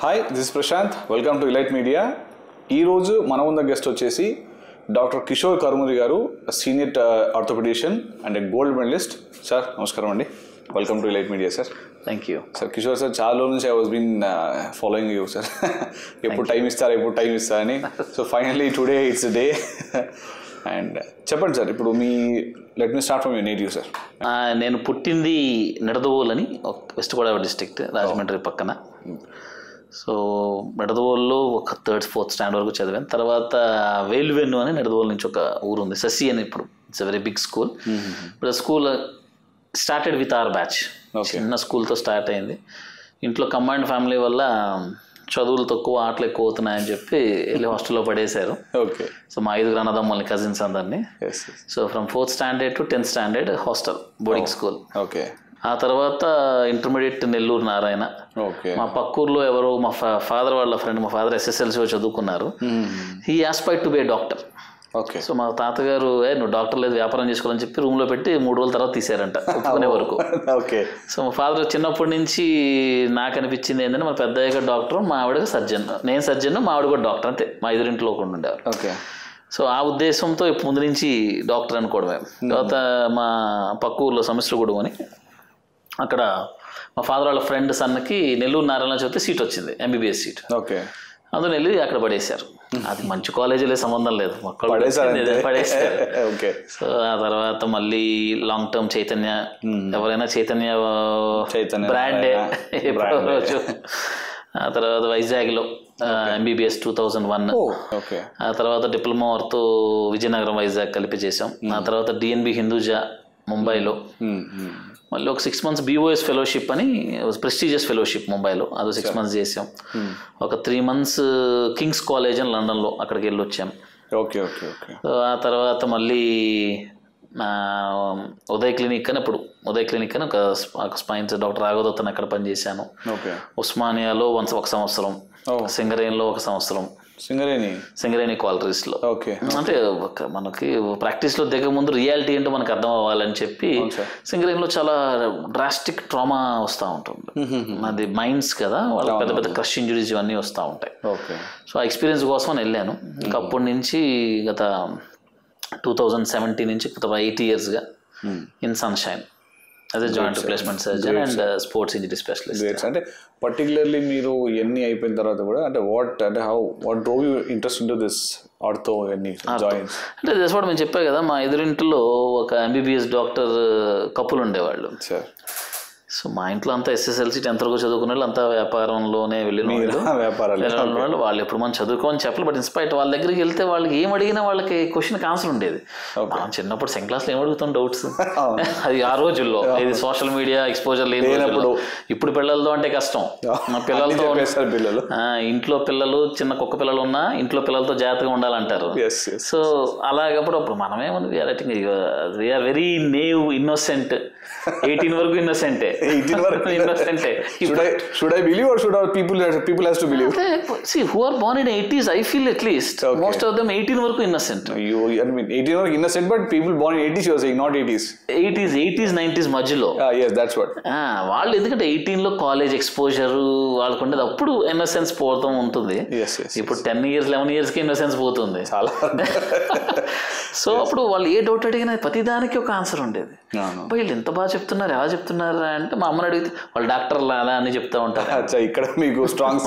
Hi, this Prashant. Welcome to Elite Media. ఈరోజు మన ఉన్న గెస్ట్ వచ్చేసి doctor Kishore Karmuri garu, senior orthopedician and gold medalist. Sir నమస్కారం అండి, welcome to Elite Media. Sir thank you. Sir Kishore sir, చాలా రోజుల నుంచి I was been following you sir. ఎప్పుడు టైం ఇస్తారా అని. So finally today it's day. And చెప్పండి సార్, ఇప్పుడు let me start from your native sir. నేను పుట్టింది నిడదవోలు అని, వెస్ట్ గోదావరి డిస్ట్రిక్ట్, రాజమండ్రి పక్కన. సో నిడదవోలులో ఒక 3rd 4th స్టాండర్డ్ వరకు చదివాను. తర్వాత వేలువెన్ను అని నిడదవోలు నుంచి ఒక ఊరు ఉంది, శశి అని. ఇప్పుడు it's a very big school. ఇప్పుడు school started with our batch. చిన్న స్కూల్తో స్టార్ట్ అయింది. ఇంట్లో కంబైన్డ్ ఫ్యామిలీ వల్ల చదువులు తక్కువ, ఆటలు ఎక్కువ అవుతున్నాయని చెప్పి వెళ్ళి హాస్టల్లో పడేశారు. ఓకే. సో మా 5 అన్నదమ్ముల్ని, కజిన్స్ అందరినీ. So from 4th standard to 10th standard hostel, boarding school. Okay. ఆ తర్వాత ఇంటర్మీడియట్ నెల్లూరు నారాయణ. మా పక్కూరులో ఎవరో మా ఫాదర్ వాళ్ళ ఫ్రెండ్, మా ఫాదర్ SSLC చదువుకున్నారు. He aspired to be A doctor. Okay. So మా తాతగారు నువ్వు డాక్టర్ లేదు, వ్యాపారం చేసుకోవాలని చెప్పి రూమ్లో పెట్టి 3 రోజుల తర్వాత తీసారంట, ఒప్పుకునే వరకు. ఓకే. సో మా ఫాదర్ చిన్నప్పటి నుంచి నాకు అనిపించింది ఏంటంటే, మా పెద్దయ్యగా డాక్టర్, మా ఆవిడగా సర్జన్. నేను సర్జన్, మా ఆవిడ కూడా డాక్టర్, అంతే. మా ఎదురింట్లో కూడా ఉండేవారు. ఓకే. సో ఆ ఉద్దేశంతో ముందు నుంచి డాక్టర్ అనుకోవడమే. తర్వాత మా పక్క ఊర్లో సమిశ్రగూడెం అని, అక్కడ మా ఫాదర్ వాళ్ళ ఫ్రెండ్ సన్నకి నెల్లూరు నారాయణ చెప్తే సీట్ వచ్చింది, MBBS సీట్. ఓకే. అందులో వెళ్ళి అక్కడ పడేశారు. అది మంచి కాలేజీలే, సంబంధం లేదు, మక్కలు పడేశారు. ఓకే. సో ఆ తర్వాత మళ్ళీ లాంగ్ టర్మ్ చైతన్య, ఎవరైనా చైతన్య బ్రాండే రోజు. ఆ తర్వాత వైజాగ్లో MBBS 2001. ఆ తర్వాత డిప్లొమా వర్తో విజయనగరం వైజాగ్ కలిపి చేసాం. ఆ తర్వాత DNB హిందూజా ముంబైలో. మళ్ళీ ఒక 6 months BOS ఫెలోషిప్ అని, ప్రెస్టీజియస్ ఫెలోషిప్ ముంబైలో, అది 6 months చేసాం. ఒక 3 months కింగ్స్ కాలేజ్ అని లండన్లో, అక్కడికి వెళ్ళి వచ్చాం. ఓకే. ఓకే. ఓకే. ఆ తర్వాత మళ్ళీ ఉదయ్ క్లినిక్ అని, ఇప్పుడు ఉదయ్ క్లినిక్ అని ఒక స్పైన్స్ డాక్టర్ రాఘవదత్ అని అక్కడ పనిచేశాను. ఉస్మానియాలో ఒక సంవత్సరం, సింగరేణిలో ఒక సంవత్సరం, సింగరేణి క్వాలిటీస్లో. ఓకే. అంటే మనకి ప్రాక్టీస్లో దిగ ముందు రియాలిటీ ఏంటో మనకు అర్థం అవ్వాలని చెప్పి, సింగరేణిలో చాలా డ్రాస్టిక్ ట్రామా వస్తూ ఉంటుంది. అది మైన్స్ కదా, వాళ్ళకి పెద్ద పెద్ద క్రష్ ఇంజురీస్ ఇవన్నీ వస్తూ ఉంటాయి. ఓకే. సో ఆ ఎక్స్పీరియన్స్ కోసం వెళ్ళాను. ఇంకా అప్పటి నుంచి గత 2017 నుంచి గత 8 yearsగా ఇన్ సన్షైన్ అదే joint replacement surgeon and sports injury specialist. అంటే పర్టికులర్లీ మీరు ఎన్ని అయిపోయిన తర్వాత కూడా, అంటే what drove you interest in to this ortho joints? అంటే దట్స్ వాట్ మేము చెప్పా కదా, మా ఎదురింటిలో ఒక MBBS డాక్టర్ కపుల్ ఉండేవాళ్ళు. సో మా ఇంట్లో అంతా SSLC 10th వరకు చదువుకునే వాళ్ళు, అంతా వ్యాపారంలోనే వెళ్ళిన వాళ్ళు. వాళ్ళు ఎప్పుడు మనం చదువుకోని చెప్పాలి, బట్ ఇన్స్పైట్ వాళ్ళ దగ్గరికి వెళ్తే వాళ్ళకి ఏం అడిగినా వాళ్ళకి క్వశ్చన్కి ఆన్సర్ ఉండేది. మనం చిన్నప్పుడు 2nd క్లాస్లో ఏం అడుగుతాం డౌట్స్, అది ఆ రోజుల్లో. ఇది సోషల్ మీడియా ఎక్స్పోజర్ లేనప్పుడు. ఇప్పుడు పిల్లలతో అంటే కష్టం. మా పిల్లలతో ఇంట్లో పిల్లలు, చిన్న కుక్క పిల్లలు ఉన్నా ఇంట్లో పిల్లలతో జాగ్రత్తగా ఉండాలంటారు. సో అలాగప్పుడు అప్పుడు మనమేమన్నా వీఆర్ వెరీ నేవ్, ఇన్నోసెంట్. 18 వరకు ఇన్నోసెంటే. Should I believe or should people has to believe? See, who are born in 80s, I feel at least most of them 18 వరకు innocent. I mean 18 వరకు innocent, but people born in 80s you are saying, not 80s. 80s 90s మధ్యలో. Yes, that's what. వాళ్ళు ఎందుకంటే 18లో college exposure వాళ్ళకు ఉండేది, అప్పుడు innocence పోతాం ఉంటుంది. ఇప్పుడు 10 years 11 yearsకి ఇన్నోసెన్స్ పోతుంది చాలా. సో అప్పుడు వాళ్ళు ఏ డౌట్ అడిగినా ప్రతిదానికి ఒక ఆన్సర్ ఉండేది. వీళ్ళు ఎంత బాగా చెప్తున్నారు, ఎలా చెప్తున్నారు అంటే, మా అమ్మని అడిగితే వాళ్ళు డాక్టర్లా అలా అని చెప్తా ఉంటారు. ఇక్కడ మీకు స్ట్రాంగ్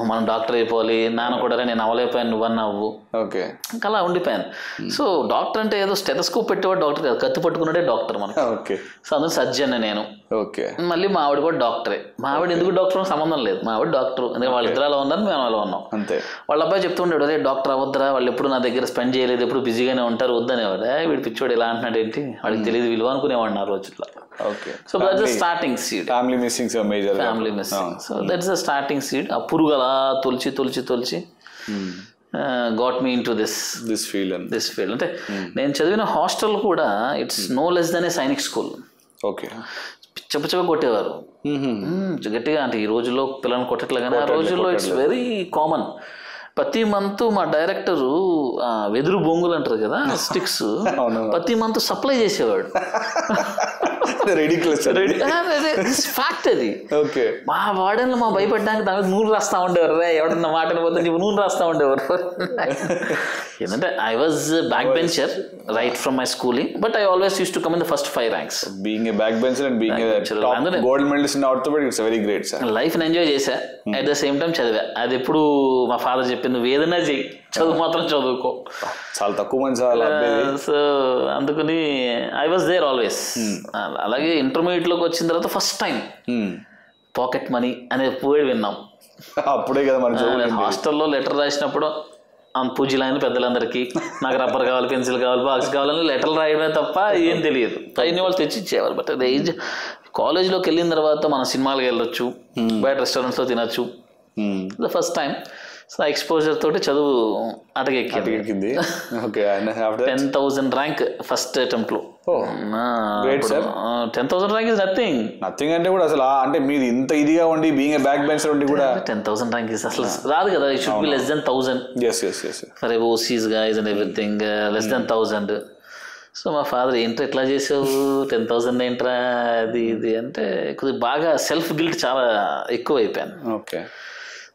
మనం డాక్టర్ అయిపోవాలి. నాన్న కూడా నేను అవ్వలేకపోయాను, నువ్వన్నా అవ్వు. ఓకే. ఇంకా అలా ఉండిపోయాను. సో డాక్టర్ అంటే ఏదో స్టెథోస్కోప్ పెట్టేవాడు డాక్టర్ కాదు, కత్తి పట్టుకున్నాడే డాక్టర్ మనకి. ఓకే. సో అందులో సర్జన్ నేను. ఓకే. మళ్ళీ మా ఆవిడ కూడా డాక్టరే. మా ఆవిడ ఎందుకు డాక్టర్ సంబంధం లేదు, మా ఆవిడ డాక్టర్. ఎందుకంటే వాళ్ళిద్దరు అలా ఉన్నారు, మేము అలా ఉన్నాం. అంతే. వాళ్ళ అబ్బాయి చెప్తుండేవాడు, అదే డాక్టర్ అవ్వద్దురా, వాళ్ళు ఎప్పుడు నా దగ్గర స్పెండ్ చేయలేదు, ఎప్పుడు బిజీగానే ఉంటారు, వద్దనేవాడు. వీడు పిచ్చోడు ఇలా అంటున్నాడు ఏంటి, వాడికి తెలియదు విలువ అనుకునేవాడు ఆ రోజుల్లో. Okay. So that's the starting seed. Family missing. So that's the starting seed. ఆ పురుగు అలా తొలిచి got me into this field. అంటే నేను చదివిన హాస్టల్ కూడా it's no less than a Sainik school. Okay. పిచ్చగా కొట్టేవారు గట్టిగా. అంటే ఈ రోజుల్లో పిల్లల్ని కొట్టట్లే, కానీ ఆ రోజుల్లో ఇట్స్ వెరీ కామన్. ప్రతి మంత్ మా డైరెక్టరు వెదురు బొంగులు అంటారు కదా, స్టిక్స్, ప్రతి మంత్ సప్లై చేసేవాడు. ఫ్యాక్ట్ అది. ఓకే, మా వాడన్లో మా భయపడ్డానికి దాని మీద నూనె రాస్తా ఉండేవారు. ఎవడన్నా మాటని పోతే నువ్వు నూనె రాస్తా ఉండేవారు. ఏంటంటే I was back bencher right from my schooling, but I always use to come in the first 5 ranks. Being a back bencher and being a top gold medalist in orthopedics it's very great sir. Life ని enjoy చేశా, at the same time చదివా. అది ఎప్పుడు మా father చెప్పింది, నువ్వు ఏదైనా చెయ్యి, చదువు మాత్రం చదువుకో. చాలా తక్కువ మంది. సో అందుకని ఐ వాజ్ దేర్ ఆల్వేస్. అలాగే ఇంటర్మీడియట్ లోకి వచ్చిన తర్వాత ఫస్ట్ టైం పాకెట్ మనీ అనే పోయి విన్నాం. అప్పుడే కదా మన హాస్టల్లో లెటర్ రాసినప్పుడు పూజలైన పెద్దలందరికీ నాకు రబ్బర్ కావాలి, పెన్సిల్ కావాలి, బాక్స్ కావాలని లెటర్లు రాయడమే తప్ప ఏం తెలియదు. అయిన వాళ్ళు తెచ్చి ఇచ్చేవారు. బట్ అది ఏజ్ కాలేజ్లోకి వెళ్ళిన తర్వాత మనం సినిమాలకు వెళ్ళొచ్చు, బయట రెస్టారెంట్స్లో తినచ్చు. The first time. So exposure తోటి చదువు అటకెక్కింది. 10,000 ర్యాంక్ ఫస్ట్ అటెంప్ట్ లో. 10,000 ర్యాంక్ ఇస్ నథింగ్ అంటే కూడా అసలు అంటే మీరు ఇంత ఇదిగా ఉండి బీయింగ్ ఏ బ్యాక్ బెంచర్ ఉండి కూడా 10,000 ర్యాంక్ ఇస్ అసలు రాదు కదా. It should be less than 1,000 for OCs guys and everything, less than 1,000. So మా ఫాదర్ ఏంట్రా ఎట్లా చేసావు, 10,000 ఏంట్రా అది ఇది అంటే కొద్దిగా బాగా సెల్ఫ్ గిల్ట్ చాలా ఎక్కువ అయిపోయాను. ఓకే.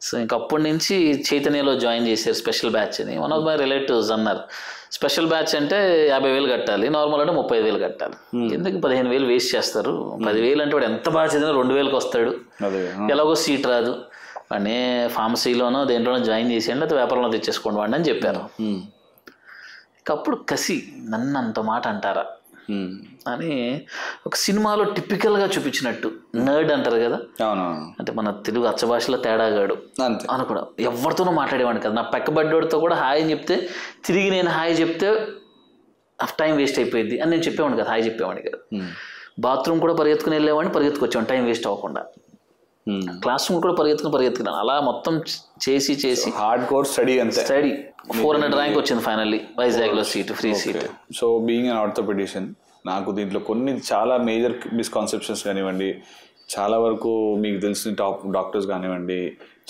సో ఇంకప్పటి నుంచి చైతన్యలో జాయిన్ చేశారు స్పెషల్ బ్యాచ్ అని. వన్ ఆఫ్ మై రిలేటివ్స్ అన్నారు, స్పెషల్ బ్యాచ్ అంటే 50,000 కట్టాలి, నార్మల్ అంటే 35,000 కట్టాలి, ఎందుకు 15,000 వేస్ట్ చేస్తారు, 10,000 అంటే వాడు ఎంత బాగా చదివినా 2,000కి వస్తాడు, ఎలాగో సీట్ రాదు, వాడిని ఫార్మసీలోనో దేంట్లోనో జాయిన్ చేసేయండి, లేకపోతే వ్యాపారంలో తెచ్చేసుకోండి వాడిని అని చెప్పారు. అప్పుడు కసి నన్ను అంత మాట అంటారా అని ఒక సినిమాలో టిపికల్గా చూపించినట్టు, నర్డ్ అంటారు కదా, అంటే మన తెలుగు అచ్చ భాషలో తేడాగాడు అని కూడా ఎవరితోనూ మాట్లాడేవాడిని కదా. నా పక్కబడ్డోడితో కూడా హాయ్ అని చెప్తే తిరిగి నేను హాయ్ చెప్తే టైం వేస్ట్ అయిపోయింది అని నేను చెప్పేవాడిని కదా, హాయ్ చెప్పేవాడిని కదా. బాత్రూమ్ కూడా పరిగెత్తుకుని వెళ్ళేవాడిని, పరిగెత్తుకొచ్చేవాడిని, టైం వేస్ట్ అవ్వకుండా. క్లాస్ రూమ్ కూడా పరిగెత్తుకున్నాను. అలా మొత్తం చేసి హార్డ్ కోర్ స్టడీ 400 ర్యాంక్ వచ్చింది ఫైనల్లీ వైజాగ్లో seat, free seat. So being an orthopaedician నాకు దీంట్లో కొన్ని చాలా మేజర్ మిస్కాన్సెప్షన్స్ కానివ్వండి, చాలా వరకు మీకు తెలిసిన టాప్ డాక్టర్స్ కానివ్వండి,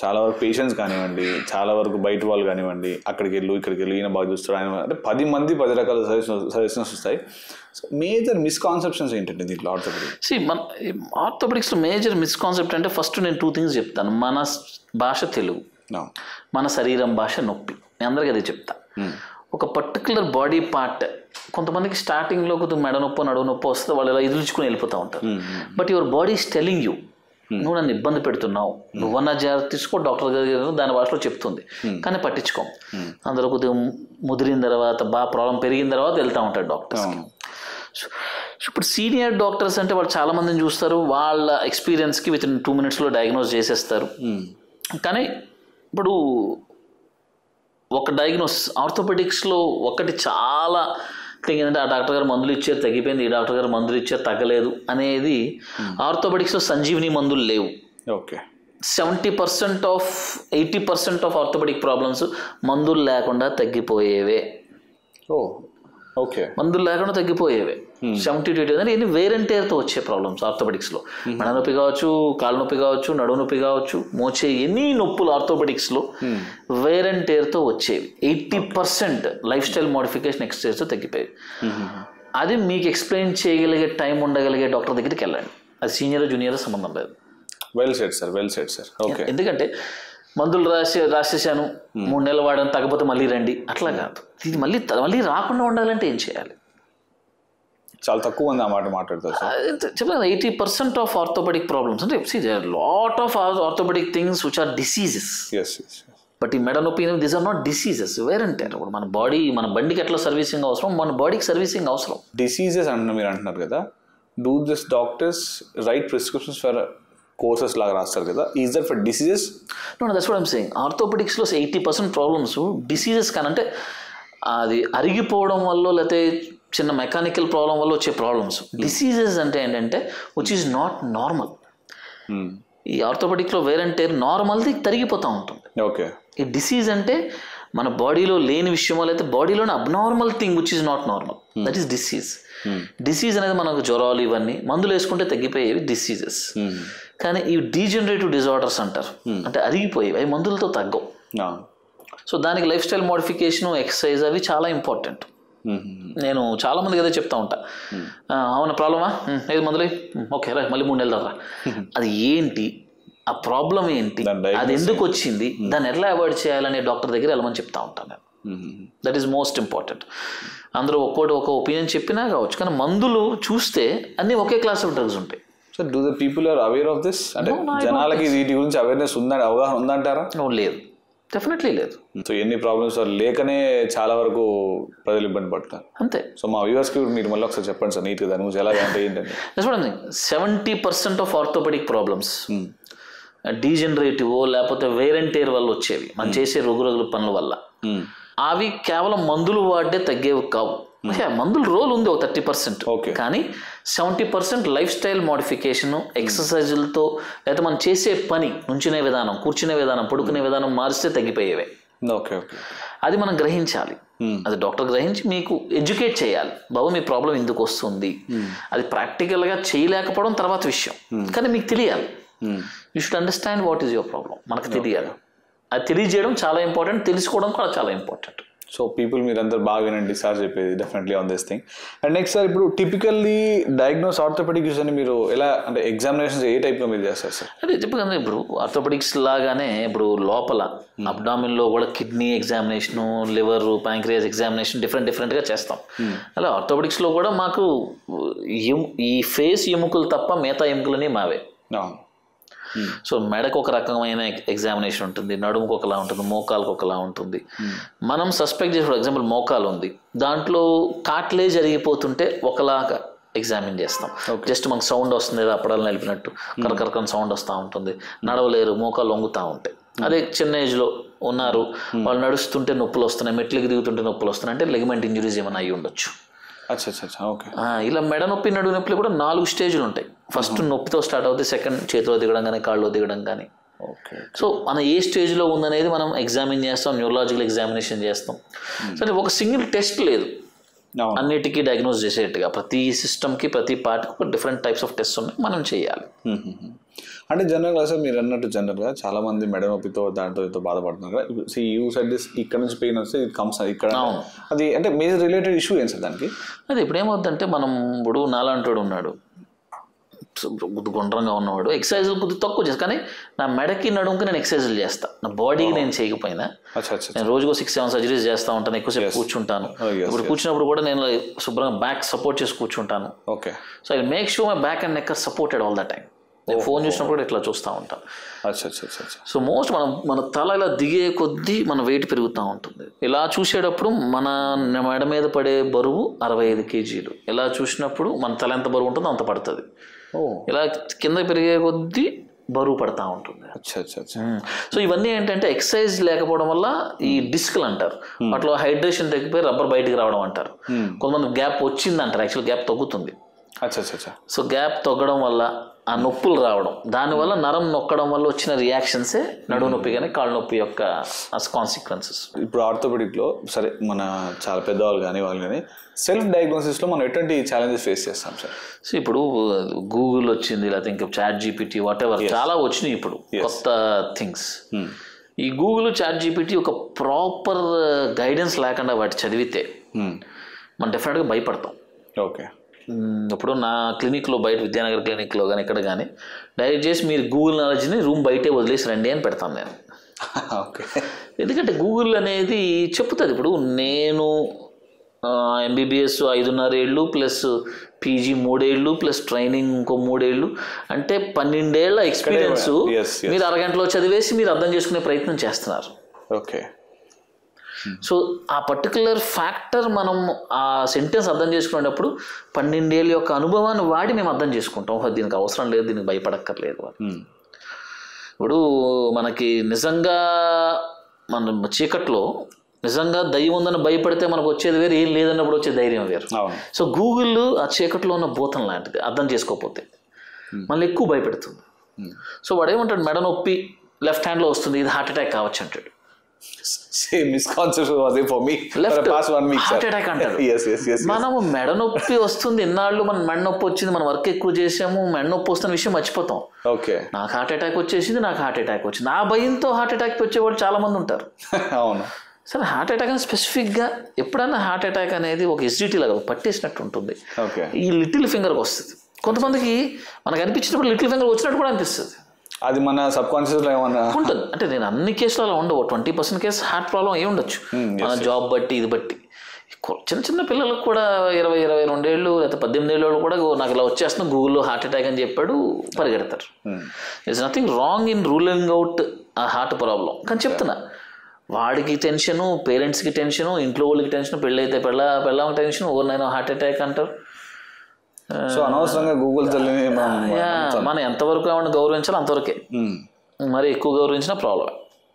చాలా వరకు పేషెంట్స్ కానివ్వండి, చాలా వరకు బయట వాళ్ళు కానివ్వండి, అక్కడికి వెళ్ళు ఇక్కడికి వెళ్ళు ఈయన బాగా చూస్తాడు ఆయన అంటే 10 మంది 10 రకాల సజెషన్స్ వస్తాయి. సో మేజర్ మిస్కాన్సెప్షన్స్ ఏంటంటే దీంట్లో ఆర్థోపెడిక్స్? మన ఆర్థోపెడిక్స్లో మేజర్ మిస్కాన్సెప్ట్ అంటే ఫస్ట్ నేను 2 things చెప్తాను. మన భాష తెలుగు, మన శరీరం భాష నొప్పి. నేను అందరికీ అదే చెప్తా. ఒక పర్టికులర్ బాడీ పార్ట్ కొంతమందికి స్టార్టింగ్లో కొద్దిగా మెడ నొప్పి నడువు నొప్పి వస్తే వాళ్ళు ఇలా ఎదుర్చుకుని వెళ్ళిపోతూ ఉంటారు. But your body is telling you, నువ్వు నన్ను ఇబ్బంది పెడుతున్నావు, నువ్వన్నా జాగ్రత్త తీసుకో, డాక్టర్ గారు దాని భాషలో చెప్తుంది, కానీ పట్టించుకోం. అందులో కొద్దిగా ముదిరిన తర్వాత బాగా ప్రాబ్లం పెరిగిన తర్వాత వెళ్తూ ఉంటాడు డాక్టర్స్. ఇప్పుడు సీనియర్ డాక్టర్స్ అంటే వాళ్ళు చాలా మందిని చూస్తారు, వాళ్ళ ఎక్స్పీరియన్స్కి వితిన్ 2 minutesలో డయాగ్నోస్ చేసేస్తారు. కానీ ఇప్పుడు ఒక డయాగ్నోస్ ఆర్థోపెడిక్స్లో ఒకటి చాలా థింగ్ ఏంటంటే ఆ డాక్టర్ గారు మందులు ఇచ్చారు తగ్గిపోయింది, ఈ డాక్టర్ గారు మందులు ఇచ్చారు తగ్గలేదు అనేది. ఆర్థోపెడిక్స్లో సంజీవిని మందులు లేవు. Okay. 70% of 80% of orthopedic problems మందులు లేకుండా తగ్గిపోయేవే. ఓకే. మందులు లేకుండా తగ్గిపోయేవే 70-80. అంటే ఎన్ని వేర్ అండ్ టేర్తో వచ్చే ప్రాబ్లమ్స్ ఆర్థోపెడిక్స్లో, మెడ నొప్పి కావచ్చు, కాళ్ళ నొప్పి కావచ్చు, నడువు నొప్పి కావచ్చు, మోచే ఎన్ని నొప్పులు ఆర్థోపెడిక్స్లో వేర్ అండ్ టేర్తో వచ్చేవి. 80% లైఫ్ స్టైల్ మోడిఫికేషన్ ఎక్సర్సైజ్తో తగ్గిపోయేవి. అది మీకు ఎక్స్ప్లెయిన్ చేయగలిగే టైం ఉండగలిగే డాక్టర్ దగ్గరికి వెళ్ళండి. అది సీనియర్ జూనియర్ సంబంధం లేదు. Well said sir. ఓకే. ఎందుకంటే మందులు రాసేసాను 3 నెలలు వాడని తగ్గపోతే మళ్ళీ రండి అట్లా కాదు. ఇది మళ్ళీ రాకుండా ఉండాలంటే ఏం చేయాలి? చాలా తక్కువ మంది ఆ మాట మాట్లాడతారు సార్. చెప్పలేదు 80% ఆఫ్ ఆర్థోపెడిక్ ప్రాబ్లమ్స్ అంటే lot of orthopedic things which are diseases. But ఈ మెడ నొప్పి this are not diseases, wear అంటారు. ఇప్పుడు మన బండికి ఎట్లా సర్వీసింగ్ అవసరం, మన బాడీకి సర్వీసింగ్ అవసరం. డిసీజెస్ అంటే మీరు అంటున్నారు కదా, do this doctors write prescriptions for courses లాగా రాస్తారు కదా, is that for diseases? No, that's what I'm saying. ఆర్థోపెడిక్స్లో 80% ప్రాబ్లమ్స్ డిసీజెస్ కానంటే అది అరిగిపోవడం వల్ల లేకపోతే చిన్న మెకానికల్ ప్రాబ్లం వల్ల వచ్చే ప్రాబ్లమ్స్. డిసీజెస్ అంటే ఏంటంటే విచ్ ఈజ్ నాట్ నార్మల్. ఈ ఆర్థోపెడిక్లో వేర్ అండ్ టేర్ నార్మల్ది తరిగిపోతూ ఉంటుంది. ఓకే. ఈ డిసీజ్ అంటే మన బాడీలో లేని విషయమో లేకపోతే బాడీలోని abnormal thing which is not normal, that is disease. Disease అనేది మనకు జ్వరాలు ఇవన్నీ మందులు వేసుకుంటే తగ్గిపోయేవి డిసీజెస్. కానీ ఈ డీజనరేటివ్ డిజార్డర్స్ అంటారు, అంటే అరిగిపోయేవి, అవి మందులతో తగ్గవు. సో దానికి లైఫ్ స్టైల్ మోడిఫికేషన్, ఎక్సర్సైజ్ అవి చాలా ఇంపార్టెంట్. నేను చాలా మందికి అదే చెప్తా ఉంటా. అవునా ప్రాబ్లమా, ఏది మందులు, ఓకే రా మళ్ళీ 3 నెలలు రా. అది ఏంటి, ఆ ప్రాబ్లం ఏంటి, అది ఎందుకు వచ్చింది, దాన్ని ఎలా అవాయిడ్ చేయాలనే డాక్టర్ దగ్గర వెళ్ళమని చెప్తా ఉంటాను నేను. That is most important. అందరూ ఒక్కోటి ఒక ఒపీనియన్ చెప్పినా కావచ్చు, కానీ మందులు చూస్తే అన్ని ఒకే క్లాస్ ఆఫ్ డ్రగ్స్ ఉంటాయి. So do the people are aware of this? అంటే జనాలకి వీటి గురించి అవేర్నెస్ ఉందని, అవగాహన ఉందంటారా? లేదు, డెఫినెట్లీ లేదు. సో ఎన్ని ప్రాబ్లమ్స్ లేకనే చాలా వరకు ప్రజలు ఇబ్బంది పడతారు అంతే. సో మా వ్యూవర్స్కి మీరు మళ్ళీ ఒకసారి చెప్పండి సార్ నీట్గా దాని గురించి ఎలా అంటే ఏంటంటే. చూడండి, 70% ఆఫ్ ఆర్థోపెడిక్ ప్రాబ్లమ్స్ డీజనరేటివ్ లేకపోతే వేర్ అండ్ టేర్ వల్ల వచ్చేవి, మనం చేసే రొగురొగుల పనుల వల్ల. అవి కేవలం మందులు వాడే తగ్గేవి కావు. మందుల రోల్ ఉంది ఒక 30%, కానీ 70% లైఫ్ స్టైల్ మోడిఫికేషన్, ఎక్సర్సైజులతో లేదా మనం చేసే పని, నుంచునే విధానం, కూర్చునే విధానం, పడుకునే విధానం మారిస్తే తగ్గిపోయేవే. అది మనం గ్రహించాలి. అది డాక్టర్ గ్రహించి మీకు ఎడ్యుకేట్ చేయాలి. బాబు మీ ప్రాబ్లం ఎందుకు వస్తుంది, అది ప్రాక్టికల్గా చేయలేకపోవడం తర్వాత విషయం, కానీ మీకు తెలియాలి. You should understand what is your problem. మనకు తెలియాలి. అది తెలియజేయడం చాలా ఇంపార్టెంట్, తెలుసుకోవడం కూడా చాలా ఇంపార్టెంట్. సో పీపుల్ మీరందరూ బాగా వినండి సార్ చెప్పేది definitely on this thing. And next sir, ఇప్పుడు టిపికల్లీ డయాగ్నోస్ ఆర్థోపెడిక్స్ అని మీరు ఎలా, అంటే ఎగ్జామినేషన్స్ ఏ టైప్లో మీరు చేస్తారు సార్? అంటే చెప్పగలను, ఇప్పుడు ఆర్థోపెడిక్స్ లాగానే ఇప్పుడు లోపల అబ్డామిన్లో కూడా kidney examination, liver, pancreas examination డిఫరెంట్గా చేస్తాం. అలా ఆర్థోపెడిక్స్లో కూడా మాకు ఈ ఫేస్ ఎముకలు తప్ప మిగతా ఎముకలని మావే. సో మెడకు ఒక రకమైన ఎగ్జామినేషన్ ఉంటుంది, నడుముకు ఒకలా ఉంటుంది, మోకాలకు ఒకలా ఉంటుంది. మనం సస్పెక్ట్ చేసే, ఫర్ ఎగ్జాంపుల్ మోకాలు ఉంది, దాంట్లో కాట్లేజ్ జరిగిపోతుంటే ఒకలాగా ఎగ్జామిన్ చేస్తాం. జస్ట్ మనకు సౌండ్ వస్తుంది, ఏదో అప్పడాలు నలిపినట్టు కరకరకం సౌండ్ వస్తూ ఉంటుంది, నడవలేరు, మోకాలు వంగుతూ ఉంటాయి. అదే చిన్న ఏజ్లో ఉన్నారు, వాళ్ళు నడుస్తుంటే నొప్పులు వస్తున్నాయి, మెట్లకి దిగుతుంటే నొప్పులు వస్తున్నాయి, అంటే లెగమెంట్ ఇంజురీస్ ఏమైనా అయ్యి ఉండొచ్చు. ఇలా మెడ నొప్పి, నడువు నొప్పులు కూడా 4 స్టేజ్లు ఉంటాయి. ఫస్ట్ నొప్పితో స్టార్ట్ అవుతుంది, సెకండ్ చేతిలో దిగడం కానీ, కాళ్ళలో దిగడం కానీ. సో మనం ఏ స్టేజ్లో ఉందనేది మనం ఎగ్జామిన్ చేస్తాం, న్యూరలాజికల్ ఎగ్జామినేషన్ చేస్తాం. సరే, ఒక సింగిల్ టెస్ట్ లేదు అన్నిటికీ డయాగ్నోస్ చేసేట్టుగా. ప్రతి సిస్టమ్కి, ప్రతి పార్ట్కి ఒక డిఫరెంట్ టైప్స్ ఆఫ్ టెస్ట్ ఉన్నాయి, మనం చేయాలి. అంటే జనరల్గా సార్ మీరు అన్నట్టు జనరల్గా చాలా మంది మెడ నొప్పితో దాంతో బాధపడుతున్నారు కదా. యూ సెడ్ దిస్, ఇక్కడ నుంచి పెయిన్ వస్తే ఇది కమ్స్ ఇక్కడ, అది అంటే మేజర్ రిలేటెడ్ ఇష్యూ ఏం సార్ దానికి? అది ఇప్పుడు ఏమవుతుందంటే, మనం ఇప్పుడు నాలాంటి ఉన్నాడు, గుండ్రంగా ఉన్నవాడు, ఎక్సర్సైజులు కొద్దిగా తక్కువ చేస్తాను, కానీ నా మెడకి నడుముకి నేను ఎక్సర్సైజులు చేస్తాను. నా బాడీకి నేను చేయకపోయినా నేను రోజుకో 6-7 సర్జరీస్ చేస్తూ ఉంటాను, ఎక్కువసేపు కూర్చుంటాను. ఇప్పుడు కూర్చున్నప్పుడు కూడా నేను శుభ్రంగా బ్యాక్ సపోర్ట్ చేసి కూర్చుంటాను. So I make sure my back and neck are supported all the time. నేను ఫోన్ చూసినప్పుడు కూడా ఇట్లా చూస్తూ ఉంటాను. సో మోస్ట్ మన తల ఇలా దిగే కొద్దీ మన వెయిట్ పెరుగుతూ ఉంటుంది. ఇలా చూసేటప్పుడు మన మెడ మీద పడే బరువు 65 kgs. ఇలా చూసినప్పుడు మన తల ఎంత బరువు ఉంటుందో అంత పడుతుంది. ఇలా కింద పెరిగే కొద్దీ బరువు పడతా ఉంటుంది. సో ఇవన్నీ ఏంటంటే ఎక్సర్సైజ్ లేకపోవడం వల్ల ఈ డిస్క్లు అంటారు, వాటిలో హైడ్రేషన్ తగ్గిపోయి రబ్బర్ బయటికి రావడం అంటారు. కొంతమంది గ్యాప్ వచ్చింది అంటారు, యాక్చువల్ గ్యాప్ తగ్గుతుంది. సో గ్యాప్ తగ్గడం వల్ల ఆ నొప్పులు రావడం, దానివల్ల నరం నొక్కడం వల్ల వచ్చిన రియాక్షన్సే నడుము నొప్పి కానీ కాళ్ళ నొప్పి యొక్క కాన్సిక్వెన్సెస్. ఇప్పుడు ఆర్థోపెడిక్లో సరే, మన చాలా పెద్దవాళ్ళు కానీ వాళ్ళు కానీ సెల్ఫ్ డయాగ్నోసిస్లో మనం ఎటువంటి ఛాలెంజెస్ ఫేస్ చేస్తాం సార్? సో ఇప్పుడు గూగుల్ వచ్చింది, లేకపోతే ఇంకా చాట్ జీపీటీ, వాట్ ఎవర్, చాలా వచ్చినాయి ఇప్పుడు కొత్త థింగ్స్. ఈ గూగుల్, చాట్ జీపీటీ ఒక ప్రాపర్ గైడెన్స్ లేకుండా వాటి చదివితే మనం డెఫినెట్గా భయపడతాం. ఇప్పుడు నా క్లినిక్లో, బయట విద్యానగర్ క్లినిక్లో కానీ ఇక్కడ కానీ డైరెక్ట్ చేసి మీరు గూగుల్ నాలెడ్జ్ని రూమ్ బయటే వదిలేసి రండి అని పెడతాను నేను. ఎందుకంటే గూగుల్ అనేది చెప్తుంది. ఇప్పుడు నేను MBBS 5.5 ఏళ్ళు ప్లస్ PG 3 ఏళ్ళు ప్లస్ ట్రైనింగ్ ఇంకో 3 ఏళ్ళు, అంటే 12 ఏళ్ల ఎక్స్పీరియన్స్ మీరు అరగంటలో చదివేసి మీరు అర్థం చేసుకునే ప్రయత్నం చేస్తున్నారు. సో ఆ పర్టికులర్ ఫ్యాక్టర్ మనం ఆ సెంటెన్స్ అర్థం చేసుకునేటప్పుడు 12 ఏళ్ళ యొక్క అనుభవాన్ని వాడి మేము అర్థం చేసుకుంటాం. దీనికి అవసరం లేదు, దీనికి భయపడక్కర్లేదు. ఇప్పుడు మనకి నిజంగా మన చీకట్లో నిజంగా దయ్యం ఉందని భయపడితే మనకు వచ్చేది వేరు, ఏం లేదన్నప్పుడు వచ్చే ధైర్యం వేరు. సో గూగుల్ ఆ చీకట్లో ఉన్న భూతం లాంటిది, అర్థం చేసుకోకపోతే మనల్ని ఎక్కువ భయపెడుతుంది. సో వాడు ఏమంటాడు, మెడ నొప్పి లెఫ్ట్ హ్యాండ్లో వస్తుంది, ఇది హార్ట్ అటాక్ కావచ్చు అంటాడు. మనము మెడ నొప్పి వస్తుంది, ఇన్నాళ్ళు మనం మెడ నొప్పి వచ్చింది, మనం వర్క్ ఎక్కువ చేసాము, మెడ నొప్పి వస్తున్న విషయం మర్చిపోతాం. నాకు హార్ట్ అటాక్ వచ్చేసింది, నాకు హార్ట్ అటాక్ వచ్చింది. ఆ భయంతో హార్ట్ అటాక్ వచ్చేవాళ్ళు చాలా మంది ఉంటారు. సరే హార్ట్ అటాక్ అని స్పెసిఫిక్గా ఎప్పుడన్నా హార్ట్ అటాక్ అనేది ఒక ఎస్డిటీ లాగా పట్టేసినట్టు ఉంటుంది, ఈ లిటిల్ ఫింగర్కి వస్తుంది. కొంతమందికి మనకు అనిపించినప్పుడు లిటిల్ ఫింగర్ వచ్చినట్టు కూడా అనిపిస్తుంది, అది మన సబ్ కాన్షియస్లో ఏమన్నా ఉంటుంది. అంటే నేను అన్ని కేసులు అలా ఉండవు, 20% కేసు హార్ట్ ప్రాబ్లం అయి ఉండొచ్చు మన జాబ్ బట్టి ఇది బట్టి. చిన్న చిన్న పిల్లలకు కూడా 20-22 ఏళ్ళు లేదా 18 ఏళ్ళు కూడా నాకు ఇలా వచ్చేస్తున్నా గూగుల్లో హార్ట్ అటాక్ అని చెప్పాడు పరిగెడతారు. It's nothing wrong in ruling out ఆ హార్ట్ ప్రాబ్లం. కానీ చెప్తున్నా వాడికి టెన్షను, పేరెంట్స్కి టెన్షను, ఇంట్లో వాళ్ళకి టెన్షన్, పెళ్ళైతే పెళ్ళాం టెన్షన్, ఓవర్నైనా హార్ట్ అటాక్ అంటారు. సో అనవసరంగా గూగుల్ తల్లిని మనం ఎంతవరకు ఏమన్నా గౌరవించాలో అంతవరకే, మరి ఎక్కువ గౌరవించిన ప్రాబ్లం.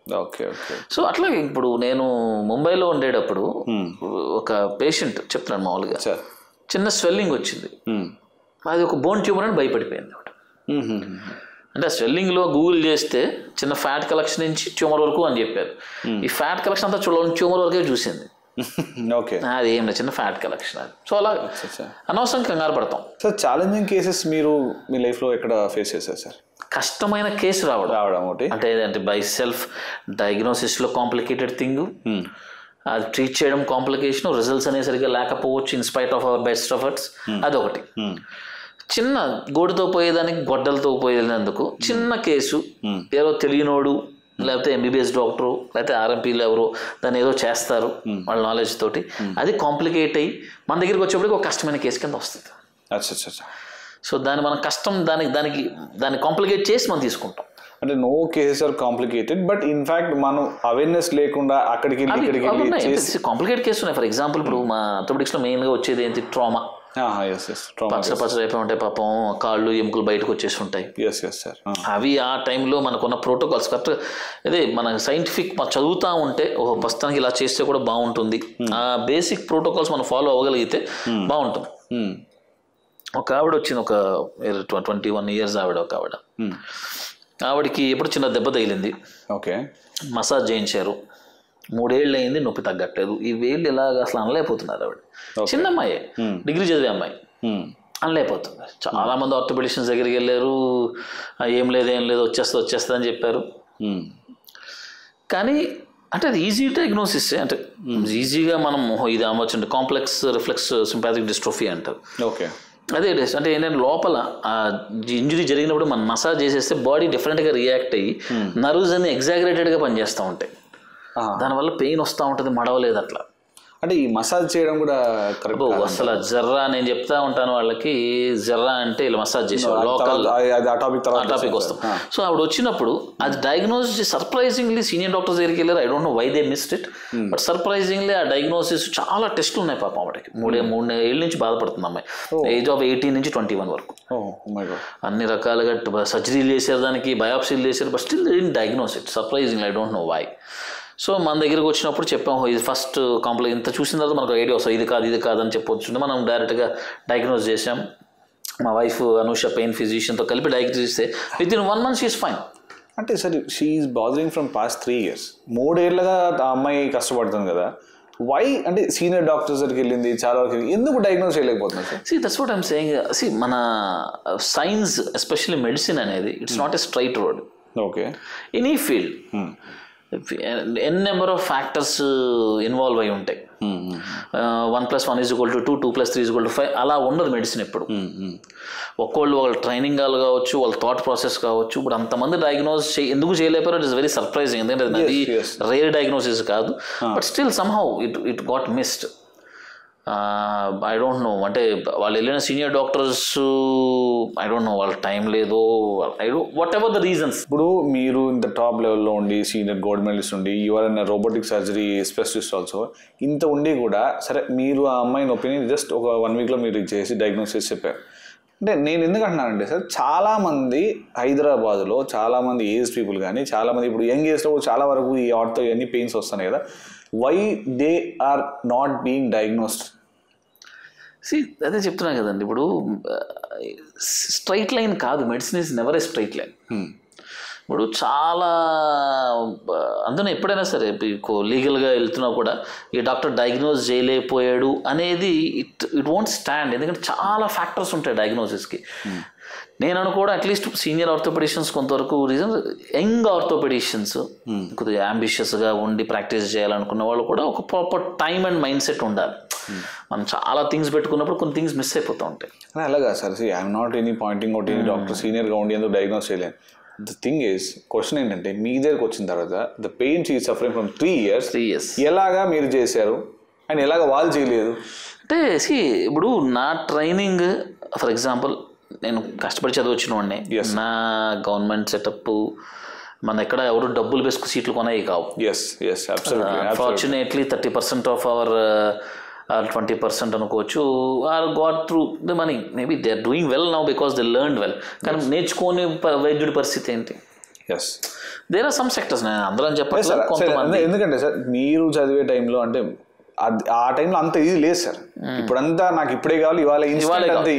Okay okay. సో అట్లాగే ఇప్పుడు నేను ముంబైలో ఉండేటప్పుడు ఒక పేషెంట్ చెప్తున్నాను మామూలుగా చిన్న స్వెల్లింగ్ వచ్చింది, అది ఒక బోన్ ట్యూమర్ అని భయపడిపోయింది. అంటే ఆ స్వెల్లింగ్లో గూగుల్ చేస్తే చిన్న ఫ్యాట్ కలెక్షన్ నుంచి ట్యూమర్ వరకు అని చెప్పారు. ఈ ఫ్యాట్ కలెక్షన్ అంతా చూడాలని ట్యూమర్ వరకే చూసింది. ఓకే, అది ఏం లేదు, చిన్న ఫ్యాట్ కలెక్షన్ అది. సో అలా అనవసరంగా కంగారు పడతాం. సార్ ఛాలెంజింగ్ కేసెస్ మీరు మీ లైఫ్లో ఎక్కడ ఫేస్ చేశారు సార్? కష్టమైన కేసు రావడం ఒకటి, అంటే బై సెల్ఫ్ డయాగ్నోసిస్లో కాంప్లికేటెడ్ థింగ్, అది ట్రీట్ చేయడం కాంప్లికేషన్, రిజల్ట్స్ అనేది సరిగ్గా లేకపోవచ్చు in spite of our best efforts, అదొకటి. చిన్న గోడుతో పోయేదానికి గొడ్డలతో పోయేందుకు చిన్న కేసు, ఏదో తెలియనోడు లేకపోతే ఎంబీబీఎస్ డాక్టరు లేకపోతే ఆర్ఎంపీలు ఎవరు దాన్ని ఏదో చేస్తారు వాళ్ళ నాలెడ్జ్ తోటి, అది కాంప్లికేట్ అయ్యి మన దగ్గరికి వచ్చేప్పటికి ఒక కష్టమైన కేసు కింద వస్తుంది. సో దాన్ని మనం కష్టం దాన్ని కాంప్లికేట్ చేసి మనం తీసుకుంటాం. అంటే no cases are complicated, but in fact మనం అవేర్నెస్ లేకుండా అక్కడికి కాంప్లికేట్ కేసు ఉన్నాయి. ఫర్ ఎగ్జాంపుల్ ఇప్పుడు మా ఆర్థోపెడిక్స్లో మెయిన్గా వచ్చేది ఏంటి, ట్రామా. పచ్చ ఉంటాయి పాపం, కాళ్ళు ఎముకలు బయటకు వచ్చేసి ఉంటాయి. అవి ఆ టైంలో మనకున్న ప్రోటోకాల్స్ కరెక్ట్, అదే మన సైంటిఫిక్ చదువుతూ ఉంటే ఓహో ప్రస్తుతానికి ఇలా చేస్తే కూడా బాగుంటుంది, ఆ బేసిక్ ప్రోటోకాల్స్ మనం ఫాలో అవ్వగలిగితే బాగుంటుంది. ఒక ఆవిడ వచ్చింది, ఒక 21 years ఆవిడ, ఒక ఆవిడకి ఎప్పుడు చిన్న దెబ్బ తగిలింది. ఓకే, మసాజ్ చేయించారు, 3 ఏళ్ళు అయింది, నొప్పి తగ్గట్లేదు. ఈ వేళ్ళు ఇలాగ అసలు అనలేకపోతున్నారు. ఆవిడ చిన్న అమ్మాయి, డిగ్రీ చదివే అమ్మాయి, అనలేకపోతుంది. చాలా మంది ఆర్థోపెడిషియన్స్ దగ్గరికి వెళ్ళారు, ఏం లేదు వచ్చేస్తా అని చెప్పారు. కానీ అంటే అది ఈజీ డయాగ్నోసిస్, అంటే ఈజీగా మనం ఇది అమ్మొచ్చు, కాంప్లెక్స్ రిఫ్లెక్స్ సింపాథిక్ డిస్ట్రోఫీ అంటారు. ఓకే, అదే అంటే ఏంటంటే లోపల ఆ ఇంజురీ జరిగినప్పుడు మనం మసాజ్ చేసేస్తే బాడీ డిఫరెంట్గా రియాక్ట్ అయ్యి నర్వ్స్ అన్ని ఎగ్జాగరేటెడ్గా పనిచేస్తూ ఉంటాయి, దానివల్ల పెయిన్ వస్తూ ఉంటుంది, మడవలేదు అట్లా. అంటే ఈ మసాజ్ చేయడం కూడా కరెక్ట్ అసలు జర్రా నేను చెప్తా ఉంటాను వాళ్ళకి, జర్రా అంటే ఇలా మసాజ్ చేసేవాళ్ళు లోకల్ టాపిక్ వస్తాం. సో ఆవిడ వచ్చినప్పుడు అది డయాగ్నోసిస్ సర్ప్రైజింగ్లీ సీనియర్ డాక్టర్స్ దగ్గరికి వెళ్ళారు. I don't know why they missed it, but surprisingly ఆ డయాగ్నోసిస్ చాలా టెస్టులు ఉన్నాయి పాపం ఆవిడకి. 3 ఏళ్ళ నుంచి బాధపడుతుంది అమ్మాయి, ఏజ్ ఆఫ్ 18 నుంచి 21 వరకు. అన్ని రకాలుగా సర్జరీలు చేశారు, దానికి బయాప్సీలు చేశారు, but still in diagnose it surprisingly. I don't know why. So మన దగ్గరికి వచ్చినప్పుడు చెప్పాము, ఇది ఫస్ట్ కాంప్లెక్స్ ఇంత చూసిన తర్వాత మనకు ఐడియా వస్తుంది, ఇది కాదు అని చెప్పొచ్చు. మనం డైరెక్ట్గా డయాగ్నోస్ చేసాం. మా వైఫ్ అనూష పెయిన్ ఫిజిషియన్తో కలిపి డయాగ్నోస్ చేస్తే with in 1 month she is fine. అంటే సరే, she is bothering from past 3 years, 3 ఏళ్ళగా ఆ అమ్మాయి కష్టపడుతుంది కదా, వై అంటే సీనియర్ డాక్టర్స్ దగ్గరికి వెళ్ళింది చాలా వరకు, ఎందుకు డయాగ్నోస్ చేయలేకపోతున్నారు sir? That's what I'm saying. మన సైన్స్ ఎస్పెషల్లీ మెడిసిన్ అనేది it's not a straight road. Okay, any field n number of factors involve అయి ఉంటాయి. 1+1 = 2, 2+3 = 5 అలా ఉండదు మెడిసిన్ ఎప్పుడు. వాళ్ళ ట్రైనింగ్ కావచ్చు, వాళ్ళ థాట్ ప్రాసెస్ కావచ్చు. ఇప్పుడు అంతమంది డయాగ్నోస్ ఎందుకు చేయలేకపోయారు, ఇట్ ఇస్ వెరీ సర్ప్రైజింగ్. ఎందుకంటే అది రేర్ డయాగ్నోసిస్ కాదు, but still somehow it got missed. I don't no, అంటే వాళ్ళు వెళ్ళిన senior doctors I don't no వాళ్ళ టైం లేదో, వాట్ ఎవర్ ద రీజన్స్. ఇప్పుడు మీరు ఇంత టాప్ లెవెల్లో ఉండి సీనియర్ గోల్డ్ మెడలిస్ట్ ఉండి, your an robotic surgery specialist also, ఇంత ఉండి కూడా సరే మీరు ఆ అమ్మాయిని ఒపీనియన్ జస్ట్ ఒక 1 weekలో మీరు చేసి డయాగ్నోస్ చేసి చెప్పారు. అంటే నేను ఎందుకు అంటున్నానంటే సార్, చాలామంది హైదరాబాద్లో చాలామంది ఏజ్ పీపుల్ కానీ చాలామంది ఇప్పుడు యంగ్ ఏజ్లో చాలా వరకు ఈ ఆర్తో ఇవన్నీ పెయిన్స్ వస్తున్నాయి కదా, why they are not being diagnosed? అదే చెప్తున్నా కదండి, ఇప్పుడు స్ట్రైట్ లైన్ కాదు, medicine is never a straight line. ఇప్పుడు చాలా అందులో ఎప్పుడైనా సరే లీగల్గా వెళ్తున్నా కూడా ఈ డాక్టర్ డయాగ్నోజ్ చేయలేకపోయాడు అనేది ఇట్ వోంట్ స్టాండ్. ఎందుకంటే చాలా ఫ్యాక్టర్స్ ఉంటాయి డయాగ్నోసిస్కి. నేను అనుకోవడం అట్లీస్ట్ సీనియర్ ఆర్థోపెడిషియన్స్ కొంతవరకు రీజన్ యంగ్ ఆర్థోపెడిషియన్స్ కొద్దిగా అంబిషియస్గా ఉండి ప్రాక్టీస్ చేయాలనుకున్న వాళ్ళు కూడా ఒక proper time and mind set ఉండాలి. మనం చాలా థింగ్స్ పెట్టుకున్నప్పుడు కొన్ని థింగ్స్ మిస్ అయిపోతూ ఉంటాయి. అలాగా sir, I'm not any pointing out any doctor సీనియర్గా ఉండి ఎందుకు డయాగ్నోస్ చేయలేను. ద థింగ్ ఈస్ క్వశ్చన్ ఏంటంటే మీ దగ్గరకు వచ్చిన తర్వాత the pain she suffering from 3 years ఎలాగా మీరు చేశారు అండ్ ఎలాగా వాళ్ళు చేయలేదు అంటే ఇప్పుడు నా ట్రైనింగ్ ఫర్ ఎగ్జాంపుల్ నేను కష్టపడి చదివచ్చిన వాడిని. నా గవర్నమెంట్ సెటప్ మన ఎక్కడ ఎవరు డబ్బులు వేసుకు సీట్లు కొనేవి కావు. అన్ఫార్చునేట్లీ 30% ఆఫ్ అవర్ 20% అనుకోవచ్చు are got through the money. Maybe they are doing well now because they learned well. కానీ నేర్చుకోని వైద్యుడి పరిస్థితి ఏంటి? దేర్ ఆర్ సమ్ సెక్టర్స్, నేను అందరం చెప్పాలి కొంతమంది. ఎందుకంటే సార్ మీరు చదివే టైంలో అంటే ఆ టైంలో అంత ఈజీ లేదు సార్. ఇప్పుడంతా నాకు ఇప్పుడే కావాలి ఇవాళ అంత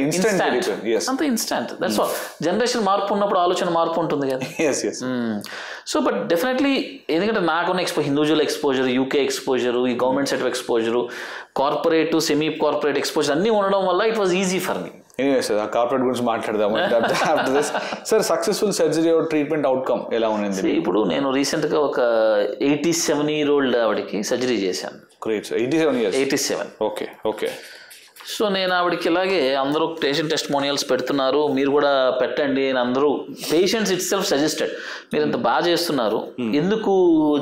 ఇన్స్టెంట్. That's all. జనరేషన్ మార్పు ఉన్నప్పుడు ఆలోచన మార్పు ఉంటుంది కదా. సో బట్ డెఫినెట్లీ ఎందుకంటే నాకున్న ఇండివిజువల్ ఎక్స్పోజర్, యూకే ఎక్స్పోజర్, ఈ government sector exposure, corporate semi corporate exposure అన్నీ ఉండడం వల్ల it was easy for me. Anyway sir, ఆ కార్పొరేట్ గురించి మాట్లాడదాము. Sir successful surgery treatment outcome ఎలా ఉంది? ఇప్పుడు నేను రీసెంట్గా ఒక 87-year-old ఆవిడకి సర్జరీ చేశాను. Great. 87 years. 87. Okay okay. So నేను ఆవిడకి ఇలాగే అందరూ పేషెంట్ టెస్టిమోనియల్స్ పెడుతున్నారు, మీరు కూడా పెట్టండి అని అందరూ పేషెంట్స్ ఇట్ సెల్ఫ్ సజెస్టెడ్. మీరు ఇంత బాగా చేస్తున్నారు ఎందుకు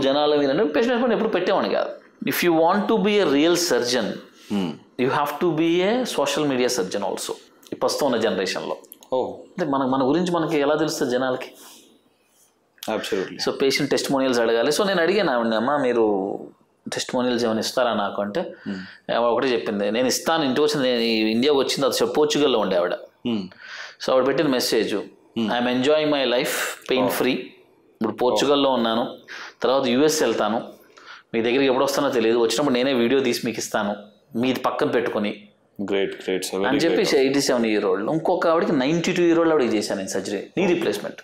జనాలు మీరు అంటే పేషెంట్ ఎప్పుడు పెట్టేవాడిని కాదు. If you want to be a real surgeon you have to be a social media surgeon also. ఈ ప్రస్తుతం ఉన్న జనరేషన్లో అంటే మన గురించి మనకి ఎలా తెలుస్తుంది జనాలకి? సో పేషెంట్ టెస్టిమోనియల్స్ అడగాలి. సో నేను అడిగాను ఆవిడని, అమ్మ మీరు టెస్టిమోనియల్స్ ఏమైనా ఇస్తారా నాకు అంటే ఒకటే చెప్పింది, నేను ఇస్తాను. ఇంటికి వచ్చింది, నేను ఇండియాకి వచ్చింది అది పోర్చుగల్లో ఉండే ఆవిడ. సో ఆవిడ పెట్టిన message, I'm enjoying my life pain free. ఇప్పుడు పోర్చుగల్లో ఉన్నాను, తర్వాత యూఎస్ వెళ్తాను, మీ దగ్గరికి ఎప్పుడు వస్తానో తెలియదు, వచ్చినప్పుడు నేనే వీడియో తీసి మీకు ఇస్తాను మీది పక్కన పెట్టుకుని. గ్రేట్ గ్రేట్ అని చెప్పి 87-year-old. ఇంకొక ఆవిడకి 92-year-old ఆవిడకి చేశాను నేను సర్జరీ. Knee replacement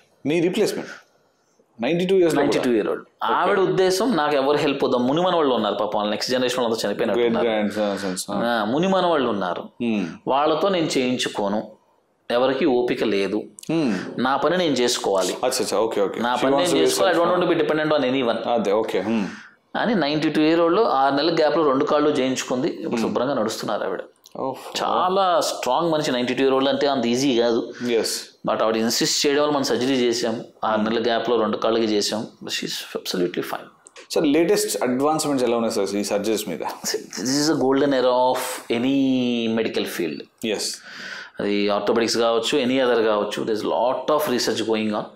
92-year-old. ఆవిడ ఉద్దేశం నాకు ఎవరు హెల్ప్ అవుతాం, మునిమన వాళ్ళు ఉన్నారు పాపం, నెక్స్ట్ జనరేషన్ వాళ్ళతో చనిపోయినట్టు మునిమన వాళ్ళు ఉన్నారు, వాళ్ళతో నేను చేయించుకోను, ఎవరికి ఓపిక లేదు, నా పని నేను చేసుకోవాలి, నా పని నేను చేసుకోవాలి, I don't want to be dependent on anyone అని 92-year-old 6 నెలల గ్యాప్లో 2 కాళ్ళు చేయించుకుంది. ఇప్పుడు శుభ్రంగా నడుస్తున్నారు ఆవిడ. చాలా స్ట్రాంగ్ మనిషి. 92-year-old అంటే అంత ఈజీ కాదు. బట్ ఆవిడ ఇన్సిస్ట్ చేయడం వల్ల మనం సర్జరీ చేసాం, 6 నెలల గ్యాప్లో 2 కాళ్ళకి చేసాం. She is absolutely fine. Sir latest advancements ఎలా ఉన్నాయి సార్ ఈ సర్జరీస్ మీద? This is a golden era of any medical field. అది ఆర్థోపెడిక్స్ కావచ్చు, ఎనీ అదర్ కావచ్చు. This lot of research going on.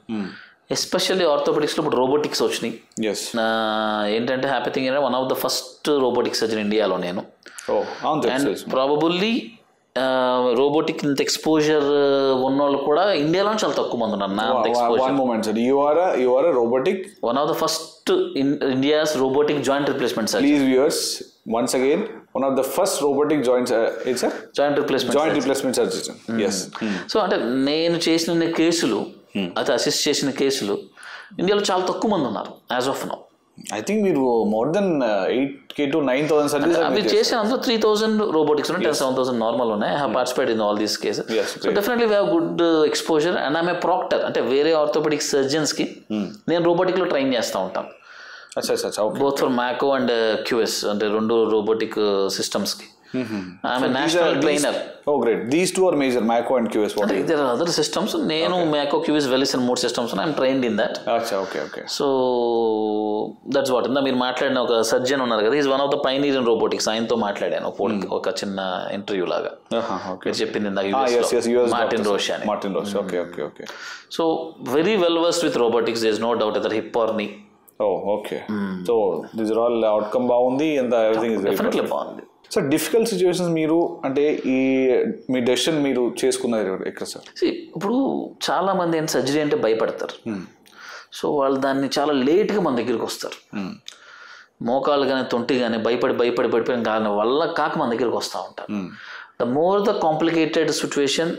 Especially ఆర్థోపెడిక్స్లో ఇప్పుడు రోబోటిక్స్ వచ్చినాయి. ఏంటంటే హ్యాపీ థింగ్ ఏంటంటే one of the first robotic surgeon ఇండియాలో నేను. అండ్ ప్రాబబుల్లీ రోబోటిక్ ఇంత ఎక్స్పోజర్ ఉన్నోళ్ళు కూడా ఇండియాలో చాలా తక్కువ మంది ఉన్నారు. One of the first India's robotic joint replacement surgeon. Once again, one of the first robotic joint replacement surgeon. Yes. So అంటే నేను చేసిన కేసులు, అది అసిస్ట్ చేసిన కేసులు ఇండియాలో చాలా తక్కువ మంది ఉన్నారు as of now. I think మీరు మోర్ దెన్ 8,000 to 9,000 సర్జరీస్ అవి చేసిన అందులో 3,000 రోబోటిక్స్ ఉన్నాయి, 7,000 నార్మల్ ఉన్నాయి. I have participated in all these cases. So definitely we have good exposure and I'm a proctor. అంటే వేరే ఆర్థోపెడిక్ సర్జన్స్కి నేను రోబోటిక్లో ట్రైన్ చేస్తూ ఉంటాను. Both for Mako and QS అంటే 2 రోబోటిక్ సిస్టమ్స్కి. I'm a national trainer. Great. These 2 are major, మ్యాకో and QS. There are other systems. నేను మ్యాకో, క్యూఎస్, వెలిస్ అని 3 systems I'm trained in that. So that's what. మీరు మాట్లాడిన ఒక surgeon ఉన్నారు కదా, is one of the pioneer in robotics. ఆయనతో మాట్లాడాను ఒక చిన్న ఇంటర్వ్యూ లాగా. చెప్పింది మార్టిన్ రోష్ అని. So very well versed with robotics. There is no doubt that hip or knee. So this are all outcome బాగుంది అండ్ ఎవ్రీథింగ్ ఇస్ డెఫినెట్లీ బాగుంది. Sir difficult situations మీరు అంటే మీ డెసిషన్ మీరు చేసుకున్నారు ఎక్కడ సార్? ఇప్పుడు చాలా మంది ఏంటి సర్జరీ అంటే భయపడతారు. సో వాళ్ళు దాన్ని చాలా లేట్గా మన దగ్గరికి వస్తారు. మోకాలు కానీ తొంటి కానీ భయపడి కానీ వల్ల కాక మన దగ్గరికి వస్తూ ఉంటారు. The more the complicated situation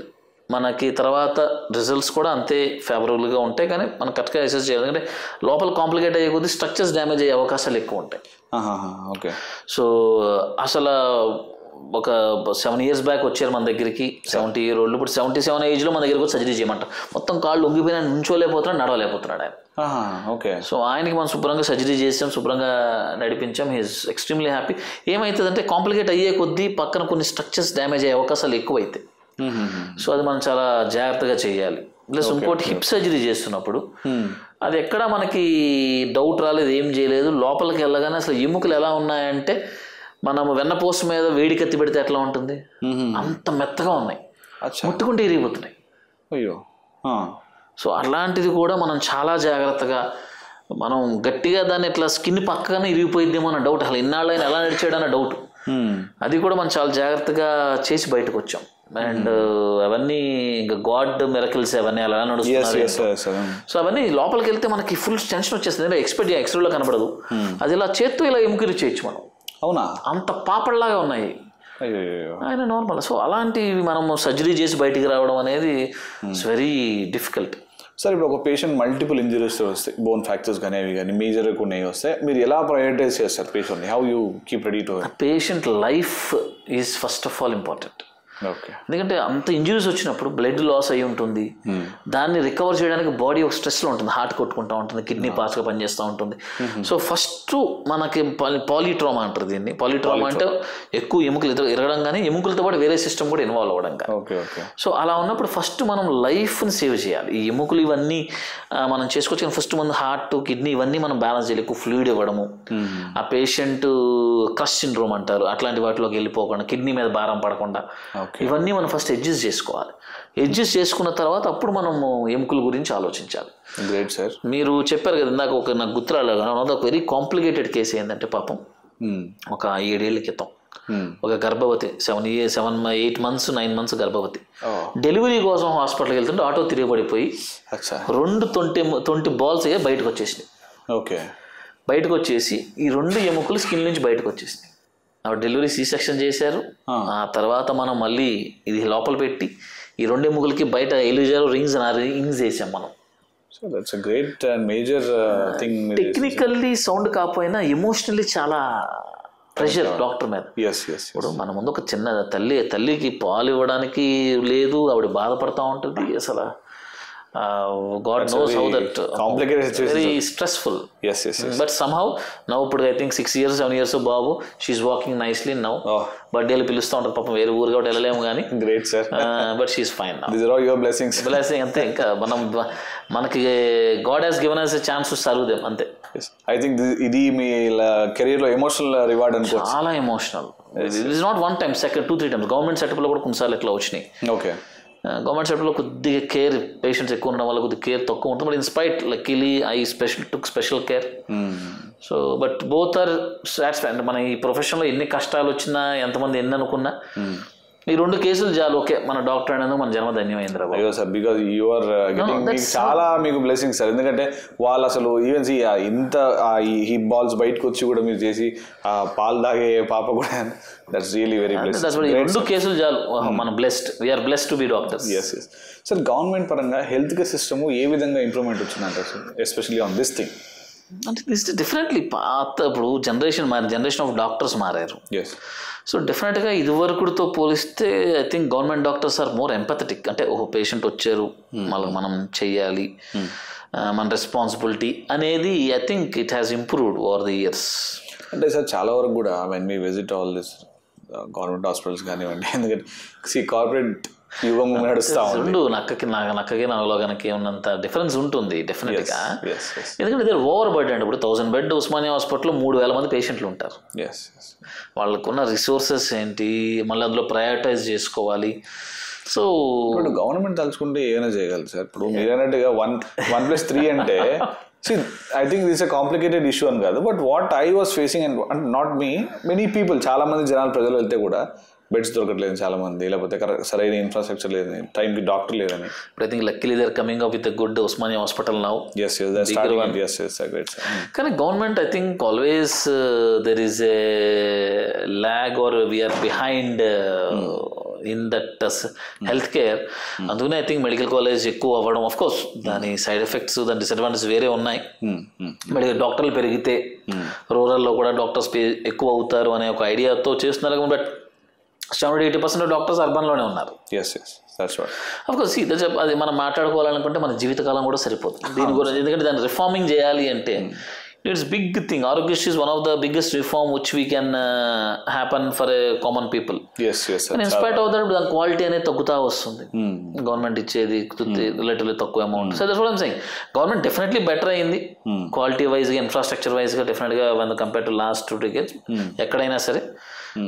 మనకి తర్వాత రిజల్ట్స్ కూడా అంతే ఫేవరబుల్గా ఉంటాయి. కానీ మనం కరెక్ట్గా అసెస్ చేయాలి. ఎందుకంటే లోపల కాంప్లికేట్ అయ్యే కొద్దీ స్ట్రక్చర్స్ డ్యామేజ్ అయ్యే అవకాశాలు ఎక్కువ ఉంటాయి. ఓకే. సో అసలు ఒక 7 years బ్యాక్ వచ్చారు మన దగ్గరికి 70 year old. ఇప్పుడు 77 ఏజ్లో మన దగ్గరికి వచ్చి సర్జరీ చేయమంటాం. మొత్తం కాళ్ళు ఉంగిపోయినా నుంచోలేకపోతున్నాడు, నడవలేకపోతున్నాడు ఆయన. ఓకే. సో ఆయనకి మనం శుభ్రంగా సర్జరీ చేసాం, శుభ్రంగా నడిపించాం. He is extremely happy. ఏమవుతుందంటే కాంప్లికేట్ అయ్యే కొద్దీ పక్కన కొన్ని స్ట్రక్చర్స్ డ్యామేజ్ అయ్యే అవకాశాలు ఎక్కువ అవుతాయి. సో అది మనం చాలా జాగ్రత్తగా చేయాలి. ప్లస్ ఇంకోటి హిప్ సర్జరీ చేస్తున్నప్పుడు అది ఎక్కడ మనకి డౌట్ రాలేదు, ఏం చేయలేదు. లోపలికి వెళ్ళగానే అసలు ఎముకలు ఎలా ఉన్నాయంటే మనం వెన్నపూస మీద వేడి కత్తి పెడితే ఎట్లా ఉంటుంది అంత మెత్తగా ఉన్నాయి, ముట్టుకుంటే ఇరిగిపోతున్నాయి. అయ్యో. సో అలాంటిది కూడా మనం చాలా జాగ్రత్తగా మనం గట్టిగా దాన్ని ఇట్లా స్కిన్ పక్కగానే ఇరిగిపోయిద్దేమో అన్న డౌట్, అసలు ఇన్నాళ్ళైనా ఎలా నడిచాడన్న డౌట్. అది కూడా మనం చాలా జాగ్రత్తగా చేసి బయటకు వచ్చాం. అండ్ అవన్నీ ఇంకా గాడ్ మిరకిల్స్ అవన్నీ అలా నడుస్తున్నారు. సో అవన్నీ లోపలికి వెళ్తే మనకి ఫుల్ టెన్షన్ వచ్చేస్తుంది. ఎక్స్పెక్ట్ ఎక్స్రేలో కనపడదు. అది ఇలా చేత్తో ఇలా ఎముకలు చేయొచ్చు మనం. అవునా? అంత పాపడలాగా ఉన్నాయి ఆయన నార్మల్. సో అలాంటివి మనం సర్జరీ చేసి బయటికి రావడం అనేది ఇట్స్ వెరీ డిఫికల్ట్. సార్ ఇప్పుడు ఒక పేషెంట్ మల్టిపుల్ ఇంజరీస్ వస్తాయి, బోన్ ఫ్రాక్చర్స్ కానీ అవి కానీ మేజర్ కొన్ని వస్తాయి, మీరు ఎలా ప్రయారిటైజ్ చేస్తారు పేషెంట్ని? How you keep ready to patient life is first of all important. Okay. ఎందుకంటే అంత ఇంజరీస్ వచ్చినప్పుడు బ్లడ్ లాస్ అయి ఉంటుంది, దాన్ని రికవర్ చేయడానికి బాడీ ఒక స్ట్రెస్లో ఉంటుంది, హార్ట్ కొట్టుకుంటూ ఉంటుంది, కిడ్నీ పాస్గా పనిచేస్తూ ఉంటుంది. సో ఫస్ట్ మనకి పాలీట్రామా అంటారు దీన్ని. పాలీట్రామా అంటే ఎక్కువ ఎముకలు ఎరగడం కానీ ఎముకలతో పాటు వేరే సిస్టమ్ కూడా ఇన్వాల్వ్ అవ్వడం కానీ. సో అలా ఉన్నప్పుడు ఫస్ట్ మనం లైఫ్ని సేవ్ చేయాలి. ఈ ఎముకలు ఇవన్నీ మనం చేసుకోవచ్చు. ఫస్ట్ మనం హార్ట్, కిడ్నీ ఇవన్నీ మనం బ్యాలెన్స్ చేయాలి. ఎక్కువ ఫ్లూయిడ్ ఇవ్వడము, ఆ పేషెంట్ క్రష్ సిండ్రోమ్ అంటారు అట్లాంటి వాటిలోకి వెళ్ళిపోకుండా, కిడ్నీ మీద భారం పడకుండా ఇవన్నీ మనం ఫస్ట్ అడ్జస్ట్ చేసుకోవాలి. అడ్జస్ట్ చేసుకున్న తర్వాత అప్పుడు మనము ఎముకల గురించి ఆలోచించాలి. Great sir. మీరు చెప్పారు కదా ఇందాక, ఒక నాకు గుర్తురాలేదు, ఒక వెరీ కాంప్లికేటెడ్ కేసు ఏంటంటే పాపం ఒక 7 ఏళ్ల క్రితం ఒక గర్భవతి 8 months 9 months గర్భవతి డెలివరీ కోసం హాస్పిటల్కి వెళ్తుంటే ఆటో తిరిగిపడిపోయి 20 balls బయటకు వచ్చేసినాయి. ఓకే. బయటకు వచ్చేసి ఈ 2 ఎముకలు స్కిన్ నుంచి బయటకు వచ్చేసినాయి. ఆవిడ డెలివరీ C-section చేశారు. ఆ తర్వాత మనం మళ్ళీ ఇది లోపల పెట్టి ఈ 2 ఎముకలకి బయట ఎలిజర్ రింగ్స్ వేసాం మనం. So that's a great and major thing. Technically sound కాకపోయినా ఎమోషనల్లీ చాలా ప్రెషర్ డాక్టర్ మీద. ఇప్పుడు మన ముందు ఒక చిన్న తల్లికి పాలు ఇవ్వడానికి లేదు, ఆవిడ బాధపడతా ఉంటుంది. అసలు God knows how that complicated situation, very stressful. Yes. But somehow now ఇప్పుడు I think 6 years 7 years Babu, she's walking nicely now. బర్త్డేలు పిలుస్తూ ఉంటారు పాపం, వేరే ఊరు కాబట్టి వెళ్ళలేము కానీ. Great sir. But she is fine now. These are all your blessings. Blessing అంతే. ఇంకా మనకి God has given us a chance to serve them అంతే. I think ఇది మీ కెరీర్ లో ఎమోషనల్ రివార్డ్ అనుకోవచ్చు. చాలా emotional. It is not one time, second 2-3 times. Government setup లో కూడా కొన్నిసార్లు ఎట్లా వచ్చినాయి. ఓకే. గవర్నమెంట్ సెక్టర్లో కొద్దిగా కేర్, పేషెంట్స్ ఎక్కువ ఉండడం వల్ల కొద్దిగా కేర్ తక్కువ ఉంటుంది. But in spite luckily I took special care. So but both are satisfy. అంటే మన ఈ ప్రొఫెషన్లో ఎన్ని కష్టాలు వచ్చినా, ఎంతమంది ఎన్ని అనుకున్నా, ఈ 2 కేసులు చాలు. ఓకే, మన డాక్టర్ అనేది మన జన్మ ధన్యమైంది రా. అయ్యో sir, because you are getting చాలా మీకు బ్లెస్సింగ్ సార్. ఎందుకంటే వాళ్ళు అసలు ఈవెన్ ఇంత ఈ హిప్ బాల్స్ బయటకు వచ్చి కూడా మీరు చేసి పాలు తాగే పాప కూడా, దట్స్ రియలీ వెరీ బ్లెస్డ్. 2 కేసులు చాలు, మన blessed, we are blessed to be doctors. Yes sir. Government పరంగా హెల్త్ కేర్ సిస్టమ్ ఏ విధంగా ఇంప్రూవ్మెంట్ వచ్చిందంటారు sir, especially on this thing? అంటే దిస్ డిఫరెంట్లీ పాత, ఇప్పుడు జనరేషన్ ఆఫ్ డాక్టర్స్ మారారు. సో డెఫినెట్గా ఇదివరకుతో పోలిస్తే I think government doctors are more empathetic. అంటే ఒక పేషెంట్ వచ్చారు, మళ్ళీ మనం చెయ్యాలి, మన రెస్పాన్సిబిలిటీ అనేది I think it has improved over the years. అంటే సార్ చాలా వరకు కూడా when we visit all this government hospitals కానివ్వండి, ఎందుకంటే కార్పొరేట్ యుగం నడుస్తూ ఉంది. నక్కకి నగలో కనుక ఉన్నంత డిఫరెన్స్ ఉంటుంది డెఫినెట్గా. ఎందుకంటే ఇది ఓవర్ బర్డ్ అండి. ఇప్పుడు 1000 bed ఉస్మానియా హాస్పిటల్లో 3000 మంది పేషెంట్లు ఉంటారు. వాళ్ళకున్న రిసోర్సెస్ ఏంటి, మళ్ళీ అందులో ప్రయారిటైజ్ చేసుకోవాలి. సో ఇప్పుడు గవర్నమెంట్ తలుచుకుంటే ఏమైనా చేయగలరు సార్. ఇప్పుడు మీరు అన్నట్టుగా 1+3 అంటే I think this is a complicated issue అని కాదు. But what I was facing and not me, many people, చాలా మంది జనాలు ప్రజలు వెళ్తే కూడా బెడ్స్ దొరకట్లేదు చాలా మంది, లేకపోతే సరైన ఇన్ఫ్రాస్ట్రక్చర్ లేదని, టైంకి డాక్టర్ లేదని. I think luckily they are coming up with a good Osmania hospital now. కానీ government I think always there is a lag or we are behind in that health care. అందుకనే ఐ థింక్ మెడికల్ కాలేజ్ ఎక్కువ అవ్వడం, of course దాని side effects దాని disadvantage వేరే ఉన్నాయి. Medical డాక్టర్లు పెరిగితే రూరల్లో కూడా డాక్టర్స్ ఎక్కువ అవుతారు అనే ఒక ఐడియాతో చేస్తున్నారు. బట్ 70-80% డాక్టర్స్ అర్బన్లోనే ఉన్నారు. అఫ్కోర్స్ అది మనం మాట్లాడుకోవాలనుకుంటే మన జీవితకాలం కూడా సరిపోతుంది దీని గురించి. ఎందుకంటే దాన్ని రిఫార్మింగ్ చేయాలి అంటే it's big thing. Aarogyasri is one of the biggest reform which we can happen for a common people. In spite of that దాని క్వాలిటీ అనేది తగ్గుతా వస్తుంది. గవర్నమెంట్ ఇచ్చేది రిలేటివ్లీ తక్కువ amount. So that's what I'm saying. Government definitely better అయింది quality వైజ్గా, infrastructure వైజ్గా డెఫినెట్గా when compared to last 2 decades ఎక్కడైనా సరే.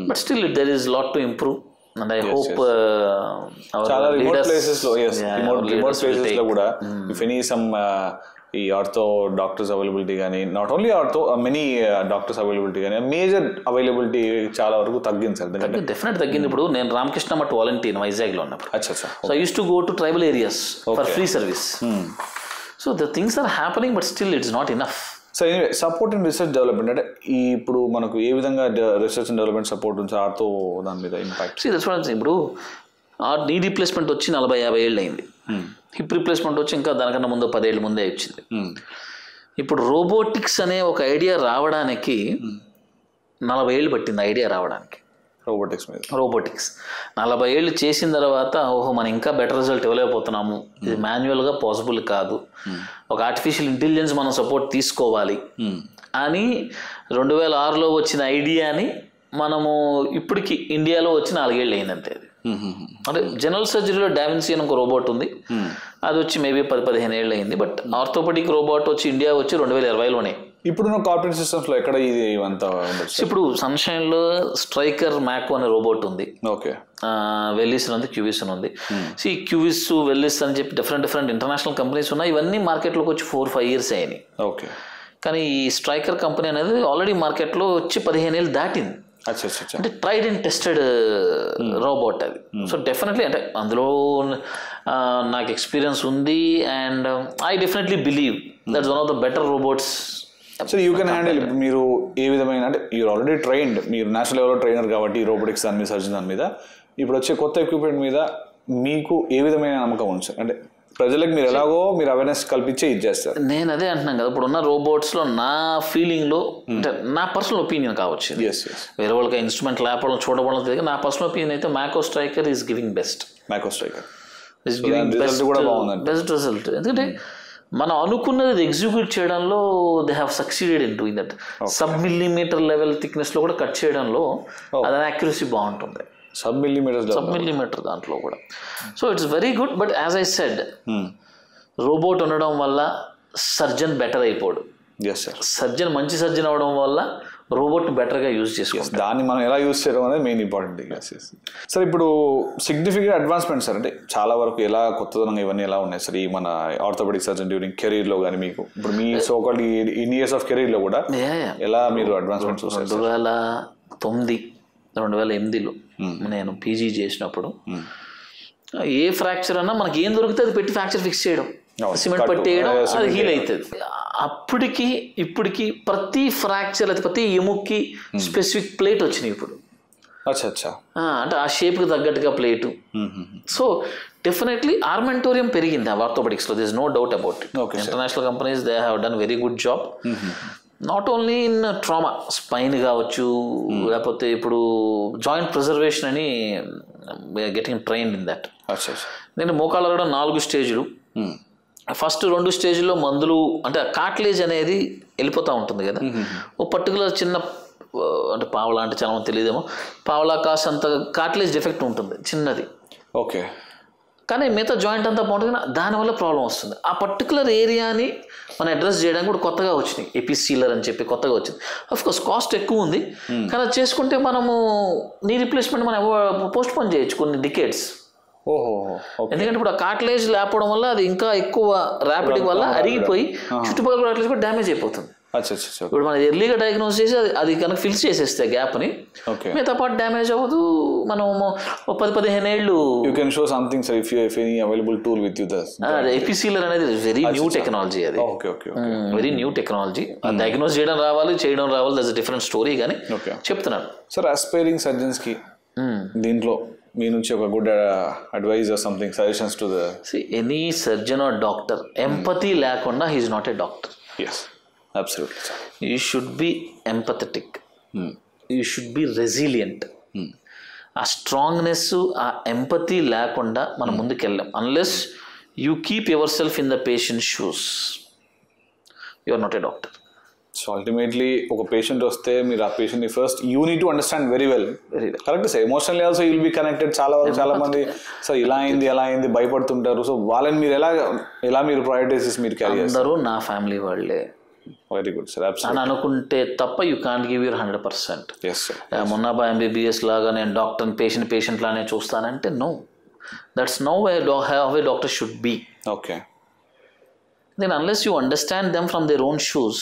But still there is lot to improve. And I hope చాలా రిమోట్ ప్లేసెస్ లో రిమోట్ ప్లేసెస్ లో కూడా ఇఫ్ ఎనీ సమ్ ఈ ఆర్థో డాక్టర్స్ అవైలబిలిటీ కానీ, not only ortho many doctors availability కానీ major availability చాలా వరకు తగ్గింది సార్. డెఫినెట్ తగ్గింది. ఇప్పుడు నేను రామకృష్ణ మఠ్ వాలంటీర్ వైజాగ్లో ఉన్నప్పుడు, so I use to go to tribal areas for free service. So the things are happening but still it's not enough. So anyway support in research development అంటే ఇప్పుడు మనకు ఏ విధంగా రీసెర్చ్ అండ్ డెవలప్మెంట్ సపోర్ట్ ఉంది ortho దాని మీద impact? ఇప్పుడు knee replacement వచ్చి 40-50 ఏళ్ళు అయింది. హిప్ రీప్లేస్మెంట్ వచ్చి ఇంకా దానికన్నా ముందు 10 ఏళ్ళ ముందే వచ్చింది. ఇప్పుడు రోబోటిక్స్ అనే ఒక ఐడియా రావడానికి 40 ఏళ్ళు పట్టింది. ఐడియా రావడానికి రోబోటిక్స్ 40 ఏళ్ళు చేసిన తర్వాత ఓహో మనం ఇంకా బెటర్ రిజల్ట్ ఇవ్వలేకపోతున్నాము, ఇది మాన్యువల్గా పాసిబుల్ కాదు, ఒక ఆర్టిఫిషియల్ ఇంటెలిజెన్స్ మనం సపోర్ట్ తీసుకోవాలి అని 2006లో వచ్చిన ఐడియాని మనము ఇప్పటికి ఇండియాలో వచ్చి 4 ఏళ్ళు అయిందంతే. అంటే జనరల్ సర్జరీలో డావిన్సీ అని ఒక రోబోట్ ఉంది, అది వచ్చి మేబీ 10-15 ఏళ్ళు అయింది. బట్ ఆర్థోపెడిక్ రోబోట్ వచ్చి ఇండియా వచ్చి 2020లోనే. ఇప్పుడున్న కార్పొరేట్ సిస్టమ్స్ లో ఎక్కడ ఇది అంతా? ఇప్పుడు సన్షైన్ లో స్ట్రైకర్ మ్యాకో అనే రోబోట్ ఉంది. ఓకే. వెల్లిస్ ఉంది, క్యూవిస్ ఉంది. సో ఈ క్యూవిస్ వెల్లిస్ అని చెప్పి డిఫరెంట్ ఇంటర్నేషనల్ కంపెనీస్ ఉన్నాయి. ఇవన్నీ మార్కెట్లోకి వచ్చి 4-5 years అయినాయి. ఓకే. కానీ ఈ స్ట్రైకర్ కంపెనీ అనేది ఆల్రెడీ మార్కెట్లో వచ్చి 15 ఏళ్ళు దాటింది. అంటే ట్రైడ్ అండ్ టెస్టెడ్ రోబోట్ అది. సో డెఫినెట్లీ అంటే అందులో నాకు ఎక్స్పీరియన్స్ ఉంది and I definitely believe that's one of the better robots. So you can handle. మీరు ఏ విధమైన అంటే యూర్ ఆల్రెడీ ట్రైన్డ్, మీరు నేషనల్ లెవెల్లో ట్రైనర్ కాబట్టి రోబోటిక్స్ దాని మీద, సర్జన్ దాని మీద, ఇప్పుడు వచ్చే కొత్త ఎక్విప్మెంట్ మీద మీకు ఏ విధమైన నమ్మకం ఉంది సార్? అంటే ప్రజలకు మీరు ఎలాగో మీరు అవేర్నెస్ కల్పించే ఇది చేస్తారు. నేను అదే అంటున్నాను కదా, ఇప్పుడు ఉన్న రోబోట్స్లో నా ఫీలింగ్లో అంటే నా పర్సనల్ ఒపీనియన్ కావచ్చు, వేరే వాళ్ళకి ఇన్స్ట్రుమెంట్ లేపడం చూడడం తెలియదు. నా పర్సనల్ ఒపీనియన్ అయితే Mako Stryker is giving best. Best result. ఎందుకంటే మనం అనుకున్నది ఎగ్జిక్యూట్ చేయడంలో they have succeeded in doing that. Sub millimetre level thickness లో కూడా కట్ చేయడంలో అది యాక్యురసీ బాగుంటుంది. సబ్ మిల్లీమీటర్ దాంట్లో కూడా. So it's very good. But as I said, robot ఉండడం వల్ల సర్జన్ బెటర్ అయిపోడు. సర్జన్ మంచి సర్జన్ అవడం వల్ల రోబోట్ బెటర్గా యూజ్ చేసుకోవాలి. దాన్ని మనం ఎలా యూజ్ చేయడం అనేది మెయిన్ ఇంపార్టెంట్. సార్ ఇప్పుడు సిగ్నిఫికెంట్ అడ్వాన్స్మెంట్ సార్, అంటే చాలా వరకు ఎలా కొత్తదనంగా ఇవన్నీ ఎలా ఉన్నాయి సార్ ఈ మన ఆర్థోపెడిక్ సర్జన్ డ్యూరింగ్ కెరీర్లో కానీ, మీకు ఇప్పుడు మీ సోకాల్డ్ ఇన్ ఇయర్స్ ఆఫ్ కెరీర్లో కూడా ఎలా మీరు అడ్వాన్స్మెంట్ చూసారు? 2008లో నేను పీజీ చేసినప్పుడు ఏ ఫ్రాక్చర్ అన్నా మనకి ఏం దొరికితే అది పెట్టి ఫ్రాక్చర్ ఫిక్స్ చేయడం, సిమెంట్ పట్టేయడం, అది హీల్ అవుతుంది. అప్పటికి ఇప్పటికి ప్రతి ఫ్రాక్చర్ అయితే ప్రతి ఎముక్కి స్పెసిఫిక్ ప్లేట్ వచ్చినాయి ఇప్పుడు. అంటే ఆ షేప్కి తగ్గట్టుగా ప్లేటు. సో డెఫినెట్లీ ఆర్మెంటోరియం పెరిగింది ఆ ఆర్థోపెడిక్స్లో, this no doubt about it. International companies they have done very good job. Not only in trauma, spine కావచ్చు, లేకపోతే ఇప్పుడు జాయింట్ ప్రిజర్వేషన్ అని గెటింగ్ ట్రైన్డ్ ఇన్ దట్. నేను మోకాళ్ళ కూడా 4 స్టేజ్లు. ఫస్ట్ 2 స్టేజ్లో మందులు అంటే కార్టిలేజ్ అనేది వెళ్ళిపోతూ ఉంటుంది కదా, ఓ పర్టికులర్ చిన్న అంటే పావలా అంటే చాలా మంది తెలియదేమో, పావలా కాస్ అంత కార్టిలేజ్ డిఫెక్ట్ ఉంటుంది చిన్నది. ఓకే. కానీ మిగతా జాయింట్ అంతా బాగుంటుంది, దానివల్ల ప్రాబ్లం వస్తుంది. ఆ పర్టికులర్ ఏరియాని మనం అడ్రస్ చేయడానికి కూడా కొత్తగా వచ్చినాయి, ఎపిసీలర్ అని చెప్పి కొత్తగా వచ్చింది. అఫ్కోర్స్ కాస్ట్ ఎక్కువ ఉంది, కానీ అది చేసుకుంటే మనము నీ రీప్లేస్మెంట్ మనం పోస్ట్ పోన్ చేయొచ్చు కొన్ని డికేడ్స్. ఎందుకంటే ఇప్పుడు ఆ కార్టిలేజ్ లేకపోవడం వల్ల అది ఇంకా ఎక్కువ ర్యాపిడ్ వల్ల అరిగిపోయి చుట్టుపక్కల కార్టిలేజ్ కూడా డ్యామేజ్ అయిపోతుంది. ఇప్పుడు మనం ఎర్లీగా డయాగ్నోస్ చేసి అది కనుక ఫిల్స్ చేసేస్తే గ్యాప్ని, మిగతా పాటు డ్యామేజ్ అవ్వదు. మనం 10-15 ఏళ్ళు ఎపిసీలర్ అనేది వెరీ న్యూ టెక్నాలజీ, అది వెరీ న్యూ టెక్నాలజీ. డయాగ్నోస్ చేయడం రావాలి, దట్స్ డిఫరెంట్ స్టోరీ. కానీ చెప్తున్నాను సార్, ఆస్పైరింగ్ సర్జన్స్ కి దీంట్లో మీ నుంచి ఒక good advice or something suggestions to the any surgeon or doctor empathy లేకుండా he is not a doctor. Yes absolutely. You should be empathetic, you should be resilient. ఆ strongness, ఆ empathy లేకుండా మనం ముందుకెళ్ళాం. Unless you keep your self in the patient shoes, you are not a doctor. So ultimately ఒక patient వస్తే మీరు ఆ పేషెంట్ని first you need to understand very well. Correct sir. Emotionally also you will be connected. చాలా మంది sir ఇలా అయింది అలా అయింది భయపడుతుంటారు. సో వాళ్ళని మీరు ఎలా మీరు ప్రయారిటైజెస్ మీరు క్యారీ చేస్తారు? అందరూ నా ఫ్యామిలీ వాళ్ళే, వెరీ గుడ్ సార్. అని అనుకుంటే తప్ప you can't give your 100%. Yes sir. మొన్నబా ఎంబీబీఎస్ లాగా నేను డాక్టర్ పేషెంట్ లానే చూస్తానంటే no, that's no how a doctor should be. Okay. Then unless you understand them from their own shoes,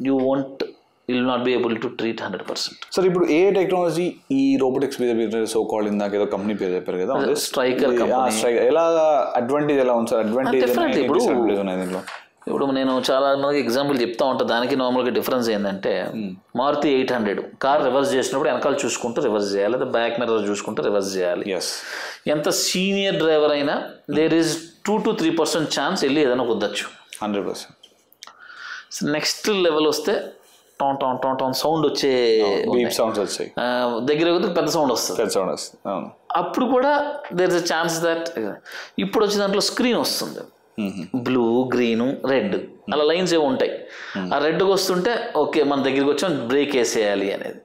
you will not be able to treat 100%. Sir ఇప్పుడు ఏ technology ఈ robotics మీద so called ఇందాక ఏదో company పేరు చెప్పారు కదా, striker company, ఎలా advantage ఎలా ఉంది సార్? అడ్వాంటేజ్ ఇప్పుడు నేను చాలా మందికి ఎగ్జాంపుల్ చెప్తా ఉంటాను. దానికి నార్మల్గా డిఫరెన్స్ ఏంటంటే మారుతి 800 కార్ రివర్స్ చేసినప్పుడు వెనకాల చూసుకుంటూ రివర్స్ చేయాలి, లేదా బ్యాక్ మిర్రర్ చూసుకుంటూ రివర్స్ చేయాలి. ఎంత సీనియర్ డ్రైవర్ అయినా దేర్ ఈజ్ 2 to 3% ఛాన్స్ వెళ్ళి ఏదైనా కుదరచ్చు. 100%. నెక్స్ట్ లెవెల్ వస్తే టాన్ టాన్ టాన్ టాన్ సౌండ్ వచ్చే సౌండ్స్ వచ్చాయి, దగ్గర పెద్ద సౌండ్ వస్తుంది. అప్పుడు కూడా there is a chance that ఇప్పుడు వచ్చే దాంట్లో స్క్రీన్ వస్తుంది, బ్లూ గ్రీన్ రెడ్ అలా లైన్స్ ఏమి ఉంటాయి. ఆ రెడ్కి వస్తుంటే ఓకే మన దగ్గరికి వచ్చాం బ్రేక్ వేసేయాలి అనేది.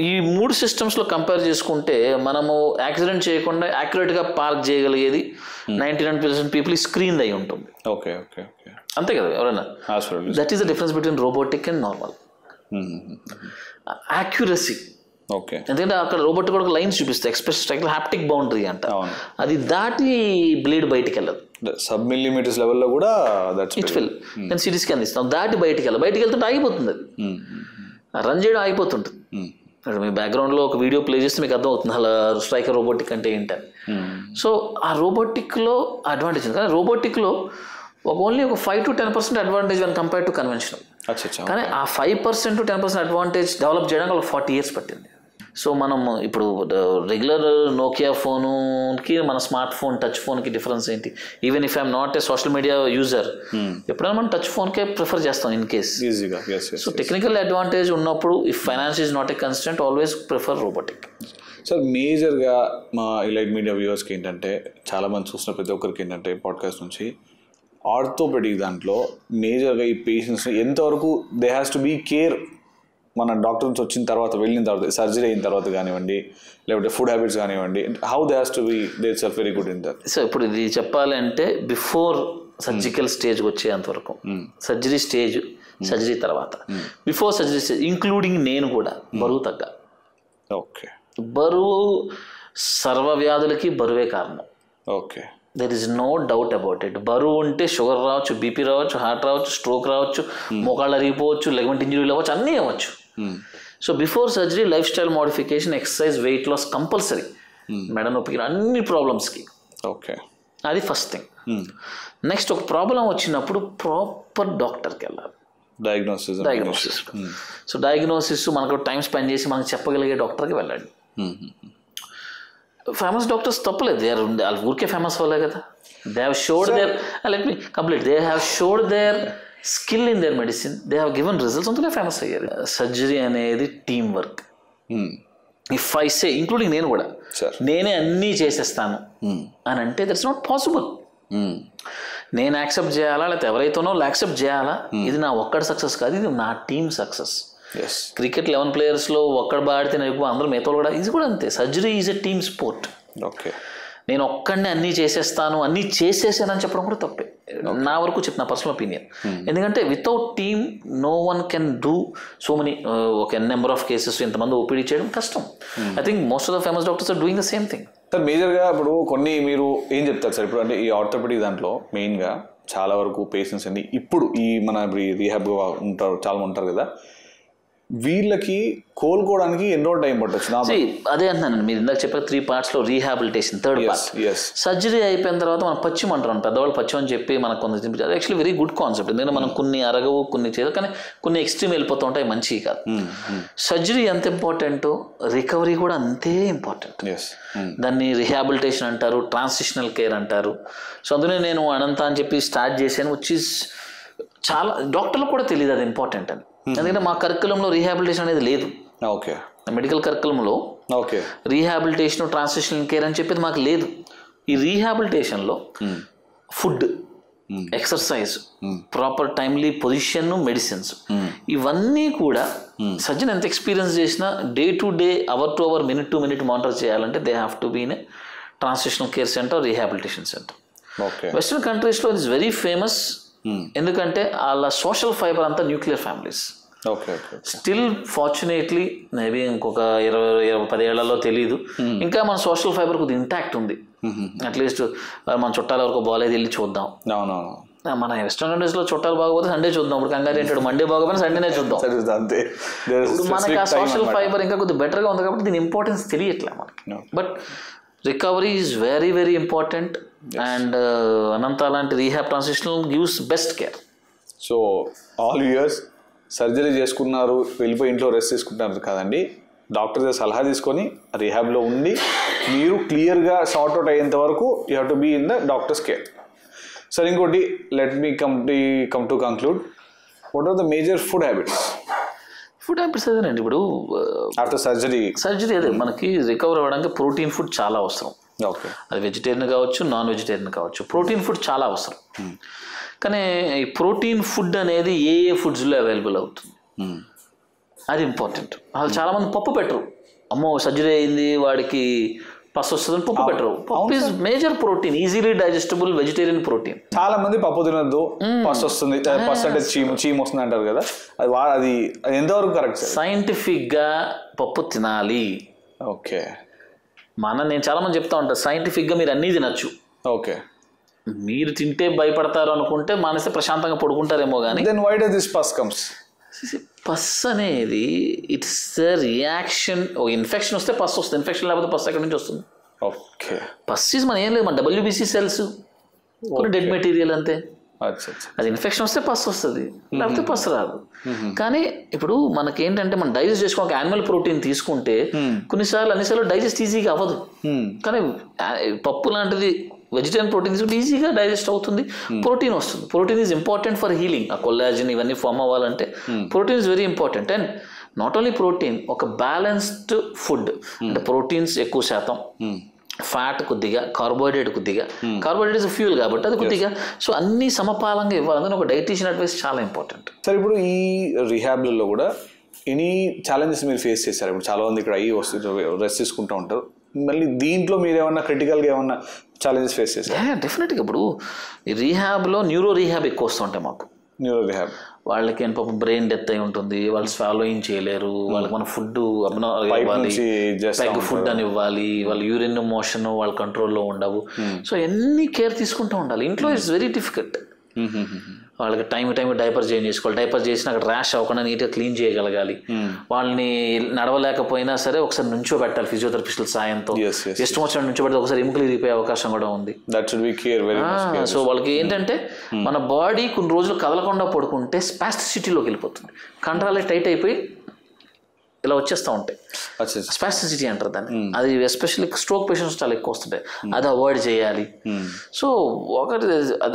ఈ 3 సిస్టమ్స్లో కంపేర్ చేసుకుంటే మనము యాక్సిడెంట్ చేయకుండా యాక్యురేట్గా పార్క్ చేయగలిగేది 99% పీపుల్ ఈ స్క్రీన్ అయి ఉంటుంది. ఓకే ఓకే ఓకే, అంతే కదా ఎవరైనా. That is the difference between robotic and normal. Accuracy. Okay. ఎందుకంటే అక్కడ రోబోట్ కూడా లైన్స్ చూపిస్తాయి, ఎక్స్ప్రెస్ హ్యాప్టిక్ బౌండరీ అంట, అది దాటి బ్లేడ్ బయటికి వెళ్ళదు. సబ్ మిల్లీమీటర్స్ లెవెల్లో కూడా ఇట్ విల్. నేను సిటీ స్కాన్ ఇస్తాను, దాటి బయటికి వెళ్తుంటే ఆగిపోతుంది, అది రన్ చేయడం ఆగిపోతుంటుంది. మీ బ్యాక్గ్రౌండ్లో ఒక వీడియో ప్లే చేస్తే మీకు అర్థం అవుతుంది అలా స్ట్రైకర్ రోబోటిక్ అంటే ఏంటని. సో ఆ రోబోటిక్లో అడ్వాంటేజ్ ఉంది, కానీ రోబోటిక్లో ఓన్లీ ఒక 5 to 10% advantage one compare to conventional. కానీ ఆ 5% to 10% అడ్వాంటేజ్ డెవలప్ చేయడానికి ఒక 40 years పట్టింది. సో మనం ఇప్పుడు రెగ్యులర్ నోకియా ఫోన్కి మన స్మార్ట్ ఫోన్ టచ్ ఫోన్కి డిఫరెన్స్ ఏంటి? Even if I'm not a social media user, ఎప్పుడైనా మనం టచ్ ఫోన్కే ప్రిఫర్ చేస్తాం in case. So technical advantage ఉన్నప్పుడు if finance is not a constant always prefer robotic. Sir మేజర్గా మా ఇలైట్ మీడియా వ్యూవర్స్కి ఏంటంటే, చాలామంది చూసిన ప్రతి ఒక్కరికి ఏంటంటే పాడ్కాస్ట్ నుంచి ఆర్థోపెడిక్ దాంట్లో మేజర్గా ఈ పేషెంట్స్ని ఎంతవరకు they has to be care మన డాక్టర్ నుంచి వచ్చిన తర్వాత వెళ్ళిన తర్వాత సర్జరీ అయిన తర్వాత కానివ్వండి, లేకపోతే ఫుడ్ హ్యాబిట్స్ కానివ్వండి, how they has to be they self very good in that. So ఇప్పుడు ఇది చెప్పాలి అంటే బిఫోర్ సర్జికల్ స్టేజ్కి వచ్చేంతవరకు, సర్జరీ స్టేజ్, సర్జరీ తర్వాత, బిఫోర్ సర్జరీ స్టేజ్ ఇంక్లూడింగ్ నేను కూడా బరువు తగ్గ. ఓకే. బరువు సర్వవ్యాధులకి బరువే కారణం. Okay. There is no doubt about it. బరువు ఉంటే షుగర్ రావచ్చు, బీపీ రావచ్చు, హార్ట్ రావచ్చు, స్ట్రోక్ రావచ్చు, మోకాళ్ళు అరిగిపోవచ్చు, లెగమెంట్ ఇంజరీలు అవ్వచ్చు, అన్నీ అవ్వచ్చు. So before surgery lifestyle modification, exercise, weight loss compulsory. మెడ నొప్పికి అన్ని ప్రాబ్లమ్స్కి. ఓకే. అది ఫస్ట్ థింగ్. నెక్స్ట్ ఒక ప్రాబ్లం వచ్చినప్పుడు ప్రాపర్ డాక్టర్కి వెళ్ళాలి. డయాగ్నోసిస్. సో డయాగ్నోసిస్ మనకు టైం స్పెండ్ చేసి మనకు చెప్పగలిగే డాక్టర్కి వెళ్ళండి. ఫేమస్ డాక్టర్స్ తప్పలేదు, దే ఆర్ వాళ్ళు ఊరికే ఫేమస్ అవ్వలే కదా. They have showed their let me complete they have showed their skill in their medicine, they have given results, అందుకే ఫేమస్ అయ్యారు. సర్జరీ అనేది team work. If I say including నేను కూడా నేనే అన్నీ చేసేస్తాను అని అంటే దట్స్ నాట్ పాసిబుల్. నేను యాక్సెప్ట్ చేయాలా, లేకపోతే ఎవరైతేనో యాక్సెప్ట్ చేయాలా, ఇది నా ఒక్కడి సక్సెస్ కాదు, ఇది నా టీమ్ సక్సెస్. క్రికెట్ 11 players ఒక్కడు బాడితే ఎక్కువ, అందరూ మిగతా కూడా, ఇది కూడా అంతే. Surgery is a team sport. Okay. నేను ఒక్కడిని అన్నీ చేసేస్తాను, అన్నీ చేసేసానని చెప్పడం కూడా తప్పే, నా వరకు చెప్పిన పర్సనల్ ఒపీనియన్. ఎందుకంటే without team no one can do so many, ఒక నెంబర్ ఆఫ్ కేసెస్ ఇంతమంది ఓపీడీ చేయడం కష్టం. I think most of the famous doctors are doing the same thing. Sir మేజర్గా ఇప్పుడు కొన్ని మీరు ఏం చెప్తారు సార్? ఇప్పుడు అంటే ఈ ఆర్థోపెడిక్ దాంట్లో మెయిన్గా చాలా వరకు పేషెంట్స్ అండి ఇప్పుడు ఈ మన రీహాబ్గా ఉంటారు, చాలా ఉంటారు కదా, వీళ్ళకి కోలుకోవడానికి ఎన్నో టైం పట్టొచ్చు. అదే అంటున్నాను, మీరు ఇందాక చెప్పారు 3 parts లో రీహాబిలిటేషన్ థర్డ్ పార్ట్. సర్జరీ అయిపోయిన తర్వాత మనం పచ్చిమ అంటారు, పెద్దవాళ్ళు పచ్చిమ అని చెప్పి మనకు కొంత తినిపించారు. అది యాక్చువల్లీ వెరీ గుడ్ కాన్సెప్ట్. ఎందుకంటే మనం కొన్ని అరగవు, కొన్ని చేయదు, కానీ కొన్ని ఎక్స్ట్రీమ్ వెళ్ళిపోతూ ఉంటాయి, మంచివి కాదు. సర్జరీ ఎంత ఇంపార్టెంటో రికవరీ కూడా అంతే ఇంపార్టెంట్. దాన్ని రిహాబిలిటేషన్ అంటారు, ట్రాన్సిషనల్ కేర్ అంటారు. సో అందులో నేను అనంత అని చెప్పి స్టార్ట్ చేశాను, విచ్ ఈస్ చాలా డాక్టర్లకు కూడా తెలియదు అది ఇంపార్టెంట్ అని. ఎందుకంటే మా కరికులంలో రీహాబిలిటేషన్ అనేది లేదు. ఓకే, మెడికల్ కరికులంలో రీహాబిలిటేషన్ ట్రాన్సిషనల్ కేర్ అని చెప్పేది మాకు లేదు. ఈ రీహాబిలిటేషన్లో food, exercise, proper timely position, medicines, ఇవన్నీ కూడా సర్జన్ ఎంత ఎక్స్పీరియన్స్ చేసినా day to day, hour to hour, minute to minute monitor చేయాలంటే they have to be in a transitional care centre, rehabilitation centre. Western కంట్రీస్లో ఇట్ ఇస్ వెరీ ఫేమస్. ఎందుకంటే వాళ్ళ social fibre అంతా nuclear families. Still fortunately maybe ఇంకొక 20-10 ఏళ్లలో తెలియదు, ఇంకా మన సోషల్ ఫైబర్ కొద్దిగా ఇంటాక్ట్ ఉంది. అట్లీస్ట్ మన చుట్టాల వరకు బాగాలేదు, వెళ్ళి చూద్దాం. మన వెస్టర్న్ కంట్రీస్లో చుట్టాలు బాగోతే సండే చూద్దాం, ఇప్పుడు కంగారు ఏంటాడు మండే బాగోపోయినా సండేనే చూద్దాం. మనకి ఆ సోషల్ ఫైబర్ ఇంకా కొద్దిగా బెటర్గా ఉంది కాబట్టి దీని ఇంపార్టెన్స్ తెలియట్లే మనకి. But recovery is very very important. And అనంత అలాంటి rehab transitional gives best care. So all years surgery చేసుకున్నారు, వెళ్ళిపోయి ఇంట్లో రెస్ట్ తీసుకుంటున్నారు కదండి, డాక్టర్ దగ్గర సలహా తీసుకొని రీహాబ్లో ఉండి మీరు క్లియర్గా సార్ట్అవుట్ అయ్యేంత వరకు you have to be in the doctors care. సరే, ఇంకోటి let me come to conclude. What are the major food habits? Food habits అదేనండి. ఇప్పుడు ఆఫ్టర్ సర్జరీ అదే మనకి రికవర్ అవ్వడానికి ప్రోటీన్ ఫుడ్ చాలా అవసరం. ఓకే, అది వెజిటేరియన్ కావచ్చు, నాన్ వెజిటేరియన్ కావచ్చు, ప్రోటీన్ ఫుడ్ చాలా అవసరం. కానీ ఈ ప్రోటీన్ ఫుడ్ అనేది ఏ ఫుడ్స్లో అవైలబుల్ అవుతుంది అది ఇంపార్టెంట్. వాళ్ళు చాలామంది పప్పు పెట్టరు, అమ్మో సర్జరీ అయింది వాడికి పసు వస్తుందని పప్పు పెట్టరు. పప్పు is major protein, easily digestible vegetarian protein. చాలా మంది పప్పు తినద్దు, పసు వస్తుంది, పసు అంటే చీము వస్తుంది అంటారు కదా, అది ఎంతవరకు కరెక్ట్? సైంటిఫిక్గా పప్పు తినాలి. ఓకే, నేను చాలా మంది చెప్తా ఉంటాను, సైంటిఫిక్గా మీరు అన్నీ తినచ్చు. ఓకే, మీరు తింటే భయపడతారు అనుకుంటే మానేస్తే ప్రశాంతంగా పడుకుంటారేమో. కానీ then why does this pus comes? Pus అనేది ఇట్స్ రియాక్షన్. ఇన్ఫెక్షన్ వస్తే పస్ వస్తుంది, ఇన్ఫెక్షన్ లేకపోతే పస్ ఎక్కడి నుంచి వస్తుంది? ఓకే, పస్ ఈజ్ మన ఏం లేదు, మన WBC సెల్స్ కొన్ని డెడ్ మెటీరియల్ అంతే. అది ఇన్ఫెక్షన్ వస్తే పస్ వస్తుంది, లేకపోతే పస్ రాదు. కానీ ఇప్పుడు మనకేంటంటే మనం డైజెస్ట్ చేసుకోవడానికి యానిమల్ ప్రోటీన్ తీసుకుంటే అన్నిసార్లు డైజెస్ట్ ఈజీగా అవ్వదు. కానీ పప్పు లాంటిది వెజిటేరియన్ ప్రోటీన్ తీసుకుంటే ఈజీగా డైజెస్ట్ అవుతుంది, ప్రోటీన్ వస్తుంది. Protein is important for healing. ఆ కొల్లాజన్ ఇవన్నీ ఫామ్ అవ్వాలంటే protein is very important. And not only protein, ఒక బ్యాలెన్స్డ్ ఫుడ్ అంటే ప్రోటీన్స్ ఎక్కువ శాతం, ఫ్యాట్ కొద్దిగా, కార్బోహైడ్రేట్ కొద్దిగా. కార్బోహైడ్రేట్ ఇస్ ఫ్యూయల్ కాబట్టి అది కొద్దిగా. సో అన్ని సమపాలంగా ఇవ్వాలని ఒక డైటీషియన్ అడ్వైస్ చాలా ఇంపార్టెంట్. సార్, ఇప్పుడు ఈ రిహాబ్లలో కూడా ఎనీ ఛాలెంజెస్ మీరు ఫేస్ చేశారు? ఇప్పుడు చాలా మంది ఇక్కడ అయ్యి వస్తుంది రెస్ట్ తీసుకుంటూ ఉంటారు, మళ్ళీ దీంట్లో మీరు ఏమన్నా క్రిటికల్గా ఏమన్నా ఛాలెంజెస్ ఫేస్ చేశారు? డెఫినెట్గా. ఇప్పుడు ఈ రీహాబ్లో న్యూరో రీహాబ్ ఎక్కువ వస్తూ ఉంటాయి మాకు. న్యూరో రీహాబ్ వాళ్ళకి ఏం పాపం బ్రెయిన్ డెత్ అయి ఉంటుంది, వాళ్ళు స్వాలోయింగ్ చేయలేరు, వాళ్ళకి మన ఫుడ్ ఫుడ్ అని ఇవ్వాలి, వాళ్ళ యూరిన్ మోషన్ వాళ్ళ కంట్రోల్లో ఉండవు. సో ఎన్ని కేర్ తీసుకుంటూ ఉండాలి. ఇంట్లో ఇట్స్ వెరీ డిఫికల్ట్. వాళ్ళకి టైం డైపర్ చేంజ్ చేసుకోవాలి, డైపర్ చేసిన అక్కడ ర్యాష్ అవ్వకుండా నీట్గా క్లీన్ చేయగలగాలి. వాళ్ళని నడవలేకపోయినా సరే ఒకసారి నుంచో పెట్టాలి ఫిజియోథెరపిస్టుల సాయంతో. ఇష్టం వచ్చిన నుంచో పెడితే ఒకసారి ఎముకలు ఇరిగిపోయే అవకాశం కూడా ఉంది. సో వాళ్ళకి ఏంటంటే మన బాడీ కొన్ని రోజులు కదలకుండా పడుకుంటే స్పాస్టిసిటీలోకి వెళ్ళిపోతుంది, కండరాలే టైట్ అయిపోయి ఇలా వచ్చేస్తూ ఉంటాయి. స్పాస్టిసిటీ అంటారు దాన్ని. అది ఎస్పెషల్లీ స్ట్రోక్ పేషెంట్స్ చాలా ఎక్కువ వస్తుంటాయి, అది అవాయిడ్ చేయాలి. సో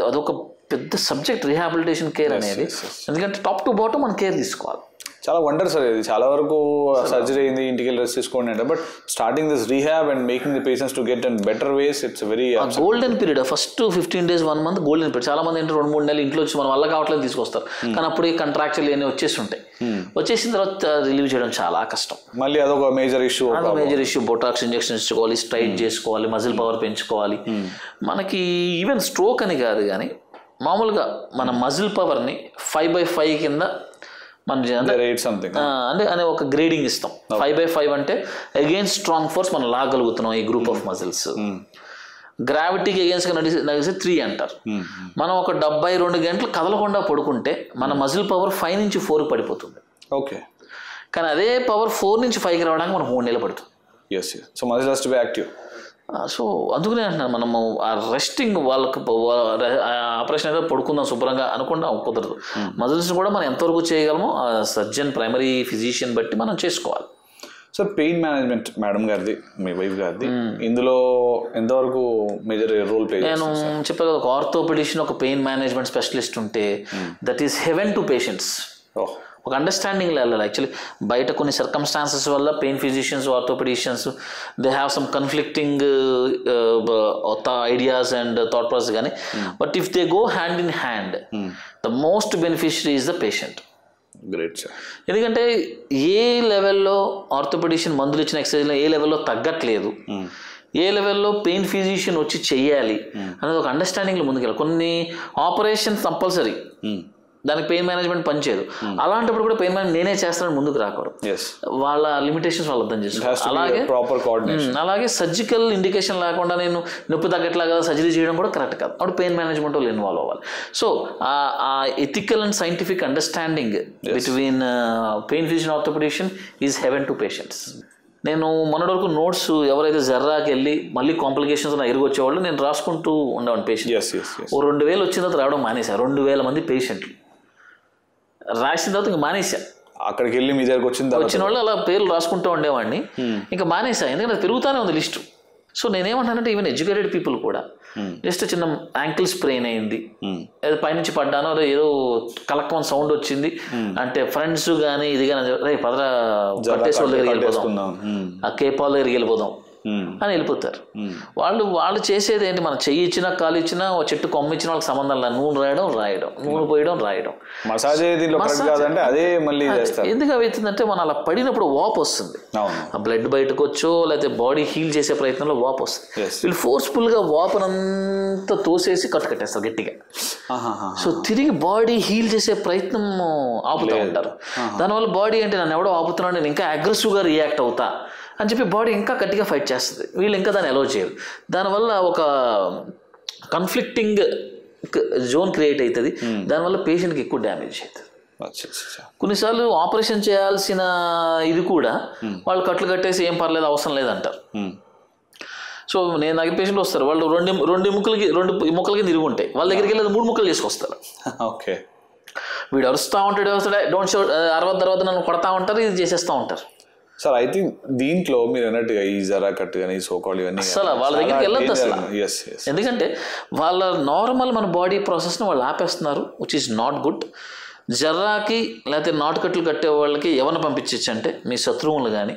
అదొక పెద్ద సబ్జెక్ట్ రీహాబిలిటేషన్ కేర్ అనేది. ఎందుకంటే టాప్ టు బాటమ్ మనం కేర్ తీసుకోవాలి. చాలా వండర్ సార్ ఇది. చాలా వరకు సర్జరీ అయింది, ఇంటికి వెళ్ళి రెస్ట్ తీసుకోండి అంటే, but starting this rehab and making the patients to get and better ways, it's very golden period. First 15 days 1 month golden period. చాలా మంది ఏంటంటే 2-3 నెలలు ఇంట్లో వచ్చి మన వల్ల కావట్లేదు తీసుకొస్తారు, కానీ అప్పుడు కంట్రాక్చువల్ అన్నీ వచ్చేసి ఉంటాయి. వచ్చేసిన తర్వాత రిలీవ్ చేయడం చాలా కష్టం. మళ్ళీ అదొక మేజర్ ఇష్యూ. బొటాక్స్ ఇంజెక్షన్ ఇచ్చుకోవాలి, స్ట్రైట్ చేసుకోవాలి, మజిల్ పవర్ పెంచుకోవాలి. మనకి ఈవెన్ స్ట్రోక్ అని కాదు కానీ మామూలుగా మన మజిల్ పవర్ని 5/5 కింద మనం అంటే ఒక గ్రేడింగ్ ఇస్తాం. 5/5 అంటే అగైన్స్ స్ట్రాంగ్ ఫోర్స్ మనం లాగలుగుతున్నాం ఈ గ్రూప్ ఆఫ్ మజిల్స్. గ్రావిటీకి అగైన్స్ నడిస్తే 3 అంటారు. మనం ఒక 72 గంటలు కదలకుండా పడుకుంటే మన మజిల్ పవర్ 5 నుంచి 4 పడిపోతుంది. ఓకే. కానీ అదే పవర్ 4 నుంచి 5కి రావడానికి మనకు 3 నెలలు పడుతుంది. So muscle has to be active. So అందుకనే అంటున్నాను, మనము ఆ రెస్టింగ్ వాళ్ళకి ఆపరేషన్ అయితే పడుకుందాం శుభ్రంగా అనుకుండా కుదరదు. మజిల్స్ కూడా మనం ఎంతవరకు చేయగలమో ఆ సర్జన్ ప్రైమరీ ఫిజిషియన్ బట్టి మనం చేసుకోవాలి. సో పెయిన్ మేనేజ్మెంట్ మేడం గారిది, మీ వైఫ్ గారిది, ఇందులో ఎంతవరకు మేజర్ రోల్ ప్లే? నేను చెప్పాను కదా, ఒక ఆర్థోపెడిషన్, ఒక పెయిన్ మేనేజ్మెంట్ స్పెషలిస్ట్ ఉంటే that is heaven to patients. ఒక అండర్స్టాండింగ్ వెళ్ళాలి. యాక్చువల్లీ బయట కొన్ని సర్కమ్స్టాన్సెస్ వల్ల pain physicians, orthopedicians they have some conflicting ideas and thought process, కానీ but if they go hand in hand the most beneficiary is the patient. Great sir. ఎందుకంటే ఏ లెవెల్లో orthopaedician మందులు ఇచ్చిన ఎక్సర్సైజ్లో ఏ లెవెల్లో తగ్గట్లేదు, ఏ లెవెల్లో పెయిన్ ఫిజిషియన్ వచ్చి చెయ్యాలి అనేది ఒక అండర్స్టాండింగ్లో ముందుకెళ్ళాలి. కొన్ని ఆపరేషన్స్ కంపల్సరీ, దానికి పెయిన్ మేనేజ్మెంట్ పనిచేయదు. అలాంటప్పుడు కూడా పెయిన్ మేనేజ్మెంట్ నేనే చేస్తానని ముందుకు రాకూడదు. వాళ్ళ లిమిటేషన్స్ వాళ్ళు అర్థం చేసుకోవాలి. అలాగే సర్జికల్ ఇండికేషన్ లేకుండా నేను నొప్పి తగ్గట్లాగా సర్జరీ చేయడం కూడా కరెక్ట్ కాదు. అప్పుడు పెయిన్ మేనేజ్మెంట్ వాళ్ళు ఇన్వాల్వ్ అవ్వాలి. సో ఆ ethical and scientific understanding between pain physician orthopaedician is haven to patients. నేను మొన్నటి వరకు నోట్స్ ఎవరైతే జర్రాకి వెళ్ళి మళ్ళీ కాంప్లికేషన్స్ ఎరుగు వచ్చేవాళ్ళు నేను రాసుకుంటూ ఉండేవాడిని పేషెంట్. ఓ 2000 వచ్చిన తర్వాత రావడం మానేశాను. 2000 మంది పేషెంట్లు రాసిన తర్వాత ఇంకా మానేసా. అక్కడికి వెళ్ళి మీ దగ్గరకు వచ్చిన వాళ్ళు అలా పేర్లు రాసుకుంటూ ఉండేవాడిని, ఇంకా మానేసా. ఎందుకంటే పెరుగుతూనే ఉంది లిస్టు. సో నేనేమంటానంటే ఈవెన్ ఎడ్యుకేటెడ్ పీపుల్ కూడా జస్ట్ చిన్న యాంకిల్ స్ప్రెయిన్ అయింది, ఏదో పైనుంచి పడ్డానో ఏదో కలక్కమని సౌండ్ వచ్చింది అంటే ఫ్రెండ్స్ కానీ ఇది కానీ రే పదరా కట్టేశ్వర దగ్గరికి వెళ్ళిపోదాం, ఆ కేపాల దగ్గరికి వెళ్ళిపోదాం అని వెళ్ళిపోతారు. వాళ్ళు చేసేది ఏంటి, మనం చెయ్యి ఇచ్చినా కాలు ఇచ్చినా చెట్టు కొమ్మ ఇచ్చిన వాళ్ళకి సంబంధం లేదు. నూనె రాయడం నూనె పోయడం రాయడం. ఎందుకు అవుతుందంటే మనం అలా పడినప్పుడు వాపు వస్తుంది, ఆ బ్లడ్ బయటకు వచ్చో లేకపోతే బాడీ హీల్ చేసే ప్రయత్నంలో వాపు వస్తుంది. వీళ్ళు ఫోర్స్ఫుల్గా వాపునంతా తోసేసి కట్టేస్తారు గట్టిగా. సో తిరిగి బాడీ హీల్ చేసే ప్రయత్నం ఆపుతూ ఉంటారు. దానివల్ల బాడీ అంటే నన్ను ఎవడో ఆపుతున్నాడు, నేను ఇంకా అగ్రెసివ్గా రియాక్ట్ అవుతా అని చెప్పి బాడీ ఇంకా గట్టిగా ఫైట్ చేస్తుంది. వీళ్ళు ఇంకా దాన్ని అలౌ చేయరు. దానివల్ల ఒక కన్ఫ్లిక్టింగ్ జోన్ క్రియేట్ అవుతుంది. దానివల్ల పేషెంట్కి ఎక్కువ డ్యామేజ్ అవుతుంది. కొన్నిసార్లు ఆపరేషన్ చేయాల్సిన ఇది కూడా వాళ్ళు కట్లు కట్టేసి ఏం పర్లేదు అవసరం లేదంటారు. సో నేను దగ్గర పేషెంట్లు వస్తారు, వాళ్ళు రెండు ముక్కలకి తిరిగి ఉంటాయి, వాళ్ళ దగ్గరికి వెళ్ళి 3 ముక్కలు చేసుకొస్తారు. ఓకే, వీడు అరుస్తూ ఉంటాడు, డోంట్ షో తర్వాత నన్ను కొడతా ఉంటారు, ఇది చేసేస్తూ ఉంటారు. సార్ ఐ థింక్ దీంట్లో మీరు అన్నట్టుగా ఈ జరా కట్ కానీ సోకాల్ ఇవన్నీ అసలు వాళ్ళ దగ్గరికి వెళ్ళొద్దు అసలు. ఎందుకంటే వాళ్ళ నార్మల్ మన బాడీ ప్రాసెస్ని వాళ్ళు ఆపేస్తున్నారు, విచ్ ఈస్ నాట్ గుడ్. జర్రాకి లేకపోతే నాటుకట్లు కట్టే వాళ్ళకి ఎవరిని పంపించచ్చు అంటే మీ శత్రువులు కానీ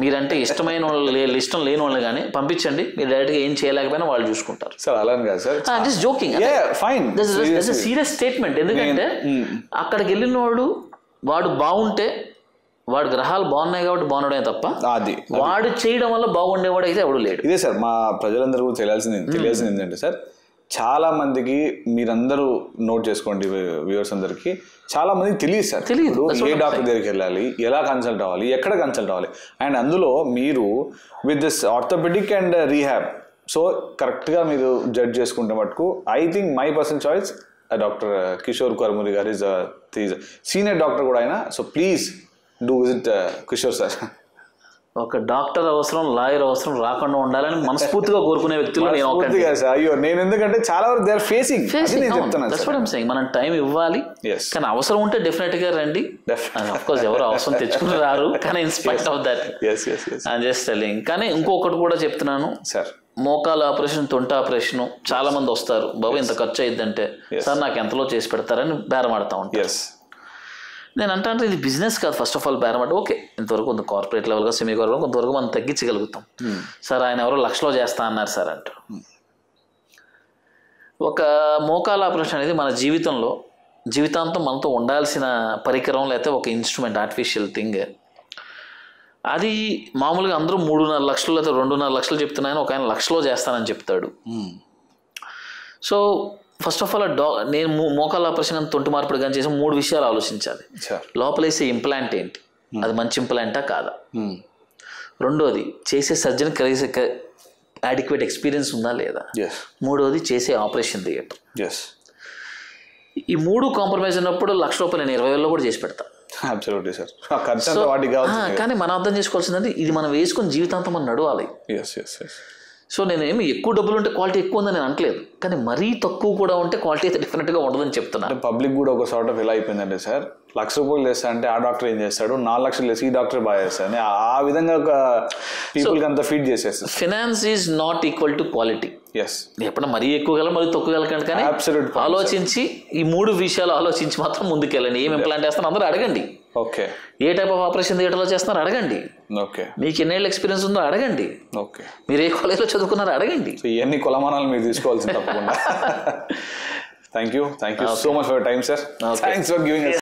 మీరంటే ఇష్టమైన వాళ్ళు ఇష్టం లేని వాళ్ళు కానీ పంపించండి. మీరు డైరెక్ట్గా ఏం చేయలేకపోయినా వాళ్ళు చూసుకుంటారు. సార్ అలానే కాదు sir, just joking, serious statement. ఎందుకంటే అక్కడికి వెళ్ళిన వాడు బాగుంటే వాడు గ్రహాలు బాగున్నాయి కాబట్టి బాగున్నాడే తప్ప అది వాడు చేయడం వల్ల బాగుండేవాడు అయితే ఎవడు లేడు. ఇదే సార్ మా ప్రజలందరూ తెలియాల్సింది ఏంటంటే సార్, చాలా మందికి మీరందరూ నోట్ చేసుకోండి, వ్యూవర్స్ అందరికి చాలా మందికి తెలియదు సార్. తెలియదు ఏ డాక్టర్ దగ్గరికి వెళ్ళాలి, ఎలా కన్సల్ట్ అవ్వాలి, ఎక్కడ కన్సల్ట్ అవ్వాలి. అండ్ అందులో మీరు with this orthopedic and rehab, so కరెక్ట్గా మీరు జడ్జ్ చేసుకుంటే మటుకు I think my person choice doctor Kishore Karmuri గారు ఈజ్ సీనియర్ డాక్టర్ కూడా ఆయన. So please do visit Kishore sir. ఒక డాక్టర్ అవసరం, లాయర్ అవసరం రాకుండా ఉండాలని మనస్ఫూర్తిగా కోరుకునే వ్యక్తులు అయ్యో నేను, ఎందుకంటే చాలా వరకు దే ఆర్ ఫేసింగ్. మనం టైం ఇవ్వాలి, కానీ అవసరం ఉంటే డెఫినెట్ గా రండి. ఆఫ్ కోర్స్ ఎవరు అవసరం తెచ్చుకుని రారు, కానీ in spite of that I'm just telling. కానీ ఇంకొకటి కూడా చెప్తున్నాను సార్, మోకాల ఆపరేషన్, తొంట ఆపరేషన్ చాలా మంది వస్తారు, బాబు ఇంత ఖర్చు అయ్యిద్దంటే సార్ నాకు ఎంతలో చేసి పెడతారని బేరమాడుతూ ఉంటారు. నేను అంటే ఇది బిజినెస్ కాదు. ఫస్ట్ ఆఫ్ ఆల్ బేరమాట ఓకే, ఇంతవరకు కొంత కార్పొరేట్ లెవెల్గా సెమీ కార్పొరేట్ కొంతవరకు మనం తగ్గించగలుగుతాం. సార్ ఆయన ఎవరో 1,00,000లో చేస్తా అన్నారు సార్ అంటారు. ఒక మోకాల ఆపరేషన్ అనేది మన జీవితాంతం మనతో ఉండాల్సిన పరికరం, లేకపోతే ఒక ఇన్స్ట్రుమెంట్, ఆర్టిఫిషియల్ థింగ్. అది మామూలుగా అందరూ 3.5 లక్షలు లేకపోతే 2.5 లక్షలు చెప్తున్నాయని ఒక ఆయన 1,00,000లో చేస్తానని చెప్తాడు. సో ఫస్ట్ ఆఫ్ ఆల్ నేను మోకాల ఆపరేషన్ కానీ తొంటి మార్పిడి కానీ చేసి 3 విషయాలు ఆలోచించాలి. లోపలేసే ఇంప్లాంట్ ఏంటి, అది మంచి ఇంప్లాంటా కాదా. రెండోది చేసే సర్జన్ అడిక్వేట్ ఎక్స్పీరియన్స్ ఉందా లేదా. మూడోది చేసే ఆపరేషన్ థియేటర్. ఈ 3 కాంప్రమైజ్ ఉన్నప్పుడు 1,00,000 రూపాయలు నేను 20,000లో కూడా చేసి పెడతా. Absolutely sir. ఖర్చు అంతా వాటికి కావాలి. కానీ మనం అర్థం చేసుకోవాల్సిందంటే ఇది మనం వేసుకొని జీవితాంతం మనం నడవాలి. సో నేనేమి ఎక్కువ డబ్బులు ఉంటే క్వాలిటీ ఎక్కువ ఉందని నేను అనట్లేదు, కానీ మరీ తక్కువ కూడా ఉంటే క్వాలిటీ అయితే డిఫరెంట్గా ఉండదని చెప్తున్నాను. పబ్లిక్ కూడా ఒక సార్ట్ ఆఫ్ ఎలా అయిపోయిందంటే సార్, ₹1,00,000 చేస్తా అంటే ఆ డాక్టర్ ఏం చేస్తాడు, 4 లక్షలు చేసి ఈ డాక్టర్ బాగా చేస్తాడు, ఆ విధంగా ఒక పీపుల్కి అంతా ఫీడ్ చేసేస్తారు. Finance is not equal to quality. ఎప్పుడన్నా మరీ ఎక్కువ గల మరీ తక్కువ గలకండి, కానీ ఆలోచించి ఈ 3 విషయాలు ఆలోచించి మాత్రం ముందుకెళ్ళండి. ఏం ఇంప్లాంట్ చేస్తాను అందరూ అడగండి. Okay. A type of operation థియేటర్లో చేస్తున్నారు అడగండి. ఓకే. మీకు ఎన్నేళ్ళ ఎక్స్పీరియన్స్ ఉందో అడగండి. ఓకే. మీరు ఏ కాలేజ్లో చదువుకున్నారో అడగండి. ఇవన్నీ కొలమానాలు మీరు తీసుకోవాల్సింది తప్పకుండా. Thank you so much for your time sir. Thanks for giving